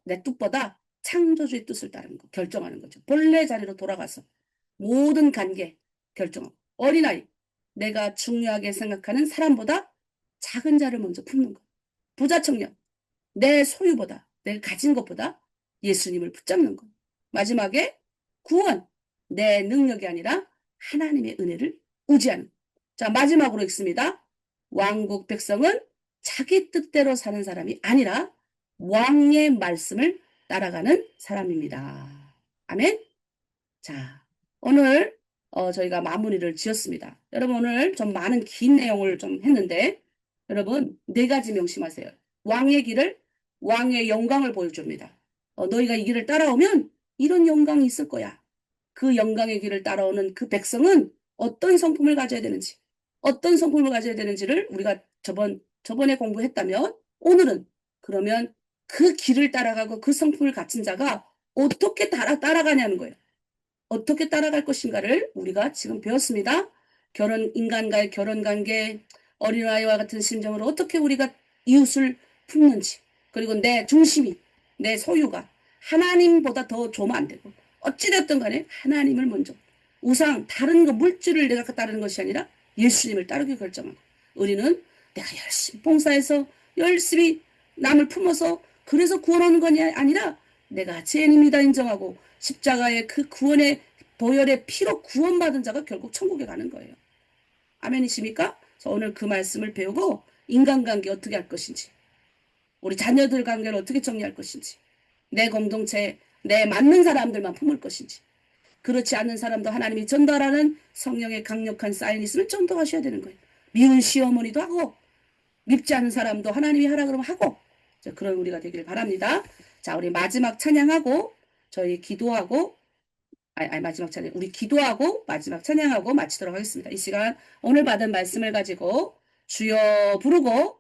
내 뜻보다 창조주의 뜻을 따르는 거 결정하는 거죠. 본래 자리로 돌아가서 모든 관계 결정하고 어린아이 내가 중요하게 생각하는 사람보다 작은 자를 먼저 품는 것. 부자 청년 내 소유보다 내가 가진 것보다 예수님을 붙잡는 것. 마지막에 구원 내 능력이 아니라 하나님의 은혜를 의지하는. 자, 마지막으로 읽습니다. 왕국 백성은 자기 뜻대로 사는 사람이 아니라 왕의 말씀을 따라가는 사람입니다. 아멘. 자, 오늘 저희가 마무리를 지었습니다. 여러분 오늘 좀 많은 긴 내용을 좀 했는데 여러분 네 가지 명심하세요. 왕의 길을 왕의 영광을 보여줍니다. 너희가 이 길을 따라오면 이런 영광이 있을 거야. 그 영광의 길을 따라오는 그 백성은 어떤 성품을 가져야 되는지 어떤 성품을 가져야 되는지를 우리가 저번에 공부했다면 오늘은 그러면 그 길을 따라가고 그 성품을 갖춘 자가 어떻게 따라가냐는 거예요. 어떻게 따라갈 것인가를 우리가 지금 배웠습니다. 인간과의 결혼 관계, 어린아이와 같은 심정으로 어떻게 우리가 이웃을 품는지, 그리고 내 중심이, 내 소유가 하나님보다 더 좋으면 안 되고, 어찌됐든 간에 하나님을 먼저, 우상, 다른 거, 물질을 내가 따르는 것이 아니라 예수님을 따르기 결정하고, 우리는 내가 열심히 봉사해서 열심히 남을 품어서 그래서 구원하는 것이 아니라 내가 죄인입니다 인정하고 십자가의 그 구원의 보혈의 피로 구원받은 자가 결국 천국에 가는 거예요. 아멘이십니까? 그래서 오늘 그 말씀을 배우고 인간관계 어떻게 할 것인지, 우리 자녀들 관계를 어떻게 정리할 것인지, 내 공동체, 내 맞는 사람들만 품을 것인지, 그렇지 않는 사람도 하나님이 전달하는 성령의 강력한 사인이 있으면 전도하셔야 되는 거예요. 미운 시어머니도 하고 밉지 않은 사람도 하나님이 하라 그러면 하고, 그런 우리가 되길 바랍니다. 자, 우리 마지막 찬양하고 저희 기도하고 마지막 찬양, 우리 기도하고 마지막 찬양하고 마치도록 하겠습니다. 이 시간 오늘 받은 말씀을 가지고 주여 부르고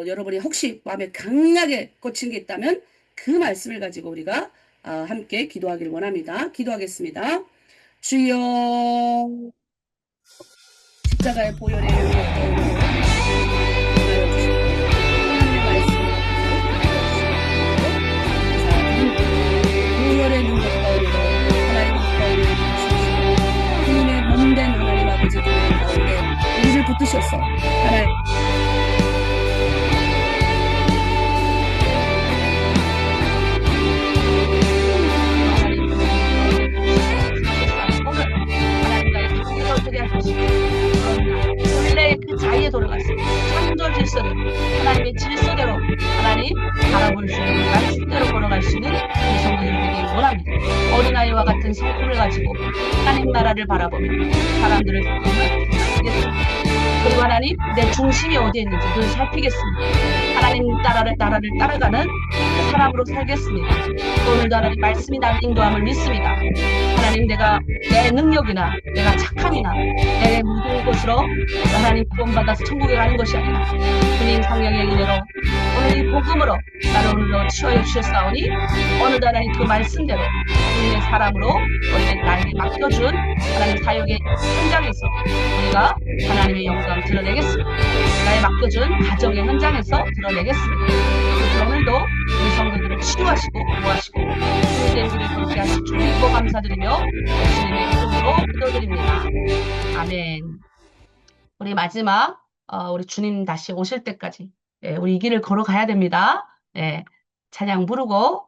여러분이 혹시 마음에 강하게 꽂힌 게 있다면 그 말씀을 가지고 우리가 함께 기도하기를 원합니다. 기도하겠습니다. 주여, 십자가의 보혈의 능력으로 보혈의 능력 가운데로 하나님 가운데 주님의 몸된 하나님 아버지 가운데 우리를 붙드셔서 하나님 어떻게 할 것인가. 원래 그 자리에 돌아갔습니다. 창조 질서대로, 하나님의 질서대로 하나님 바라볼 수 있는 말씀대로 걸어갈 수 있는 우리 성도들이 되길 원합니다. 어린아이와 같은 성품을 가지고 하나님 나라를 바라보며 사람들을 살피겠습니다. 그리고 하나님 내 중심이 어디에 있는지 늘 살피겠습니다. 하나님 나라를 따라가는 사람으로 살겠습니다. 오늘도 하나님 말씀이 나를 인도함을 믿습니다. 하나님 내가 내 능력이나 내가 착함이나 내 모든 것으로 하나님 구원받아서 천국에 가는 것이 아니라 주님 성령의 은혜로 오늘 이 복음으로 나를 오늘도 치유하여 주셨사오니 오늘도 하나님 그 말씀대로 주님의 사람으로 우리가 나에게 맡겨준 하나님 사역의 현장에서 우리가 하나님의 영광을 드러내겠습니다. 나의 맡겨준 가정의 현장에서 드러내겠습니다. 그래서 오늘도 우리 성도들을 치유하시고 보호하시고 주님의 우리를 그렇게 하실 줄 믿고 감사드리며 예수님의 이름으로 기도드립니다. 아멘. 우리 마지막 우리 주님 다시 오실 때까지 우리 이 길을 걸어가야 됩니다. 찬양 부르고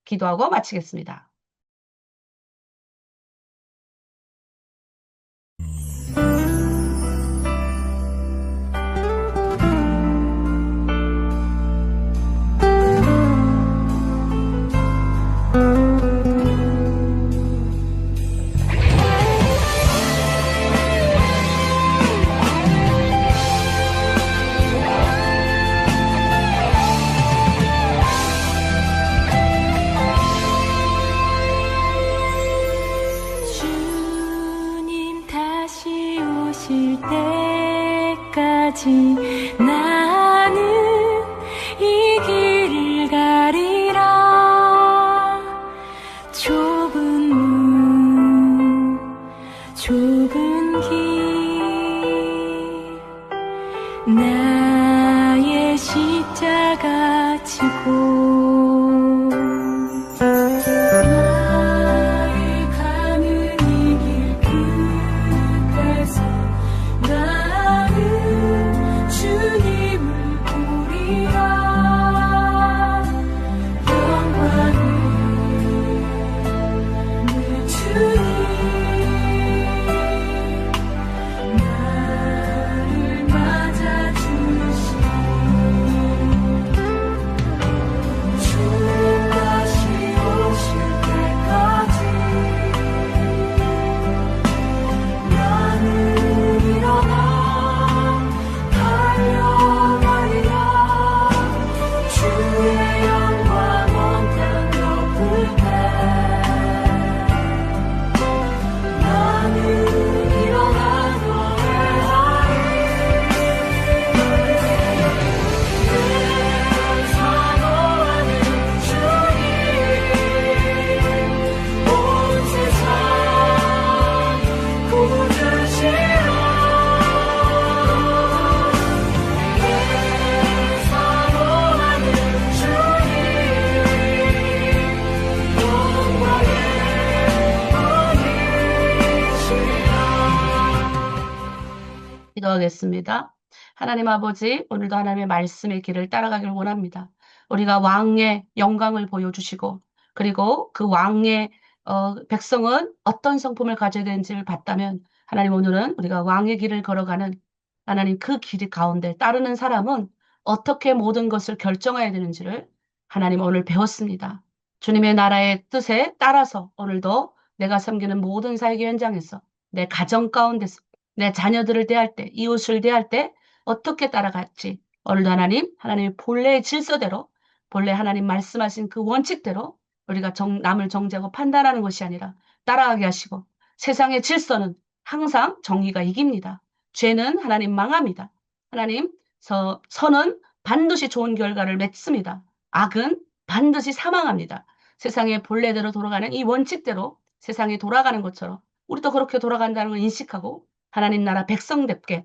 기도하고 마치겠습니다. 나는 이 길을 가리라. 좁은 문, 좁은 길, 나의 십자가 지고 나의 가는 이 길 끝에서 나는 주님을 보리라. 영광을 내 주님 나를 맞아주시니 기도하겠습니다. 하나님 아버지, 오늘도 하나님의 말씀의 길을 따라가길 원합니다. 우리가 왕의 영광을 보여주시고, 그리고 그 왕의 백성은 어떤 성품을 가져야 되는지를 봤다면, 하나님 오늘은 우리가 왕의 길을 걸어가는 하나님 그 길 가운데 따르는 사람은 어떻게 모든 것을 결정해야 되는지를 하나님 오늘 배웠습니다. 주님의 나라의 뜻에 따라서 오늘도 내가 섬기는 모든 사역의 현장에서 내 가정 가운데서 내 자녀들을 대할 때, 이웃을 대할 때 어떻게 따라갈지 오늘도 하나님의 본래의 질서대로, 본래 하나님 말씀하신 그 원칙대로 우리가 남을 정죄하고 판단하는 것이 아니라 따라가게 하시고 세상의 질서는 항상 정의가 이깁니다. 죄는 하나님 망합니다. 하나님 선은 반드시 좋은 결과를 맺습니다. 악은 반드시 사망합니다. 세상의 본래대로 돌아가는 이 원칙대로 세상이 돌아가는 것처럼 우리도 그렇게 돌아간다는 걸 인식하고 하나님 나라 백성답게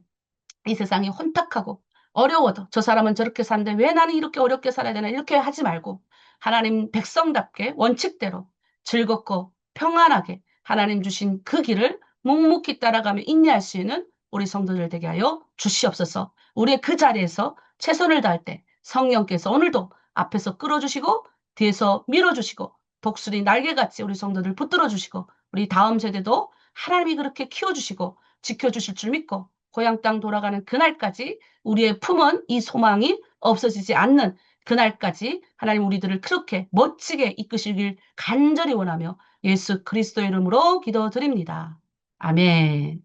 이 세상이 혼탁하고 어려워도 저 사람은 저렇게 사는데 왜 나는 이렇게 어렵게 살아야 되나 이렇게 하지 말고 하나님 백성답게 원칙대로 즐겁고 평안하게 하나님 주신 그 길을 묵묵히 따라가며 인내할 수 있는 우리 성도들 되게 하여 주시옵소서. 우리의 그 자리에서 최선을 다할 때 성령께서 오늘도 앞에서 끌어주시고 뒤에서 밀어주시고 독수리 날개같이 우리 성도들 붙들어 주시고 우리 다음 세대도 하나님이 그렇게 키워주시고 지켜주실 줄 믿고 고향 땅 돌아가는 그날까지 우리의 품은 이 소망이 없어지지 않는 그날까지 하나님 우리들을 그렇게 멋지게 이끄시길 간절히 원하며 예수 그리스도 이름으로 기도드립니다. 아멘.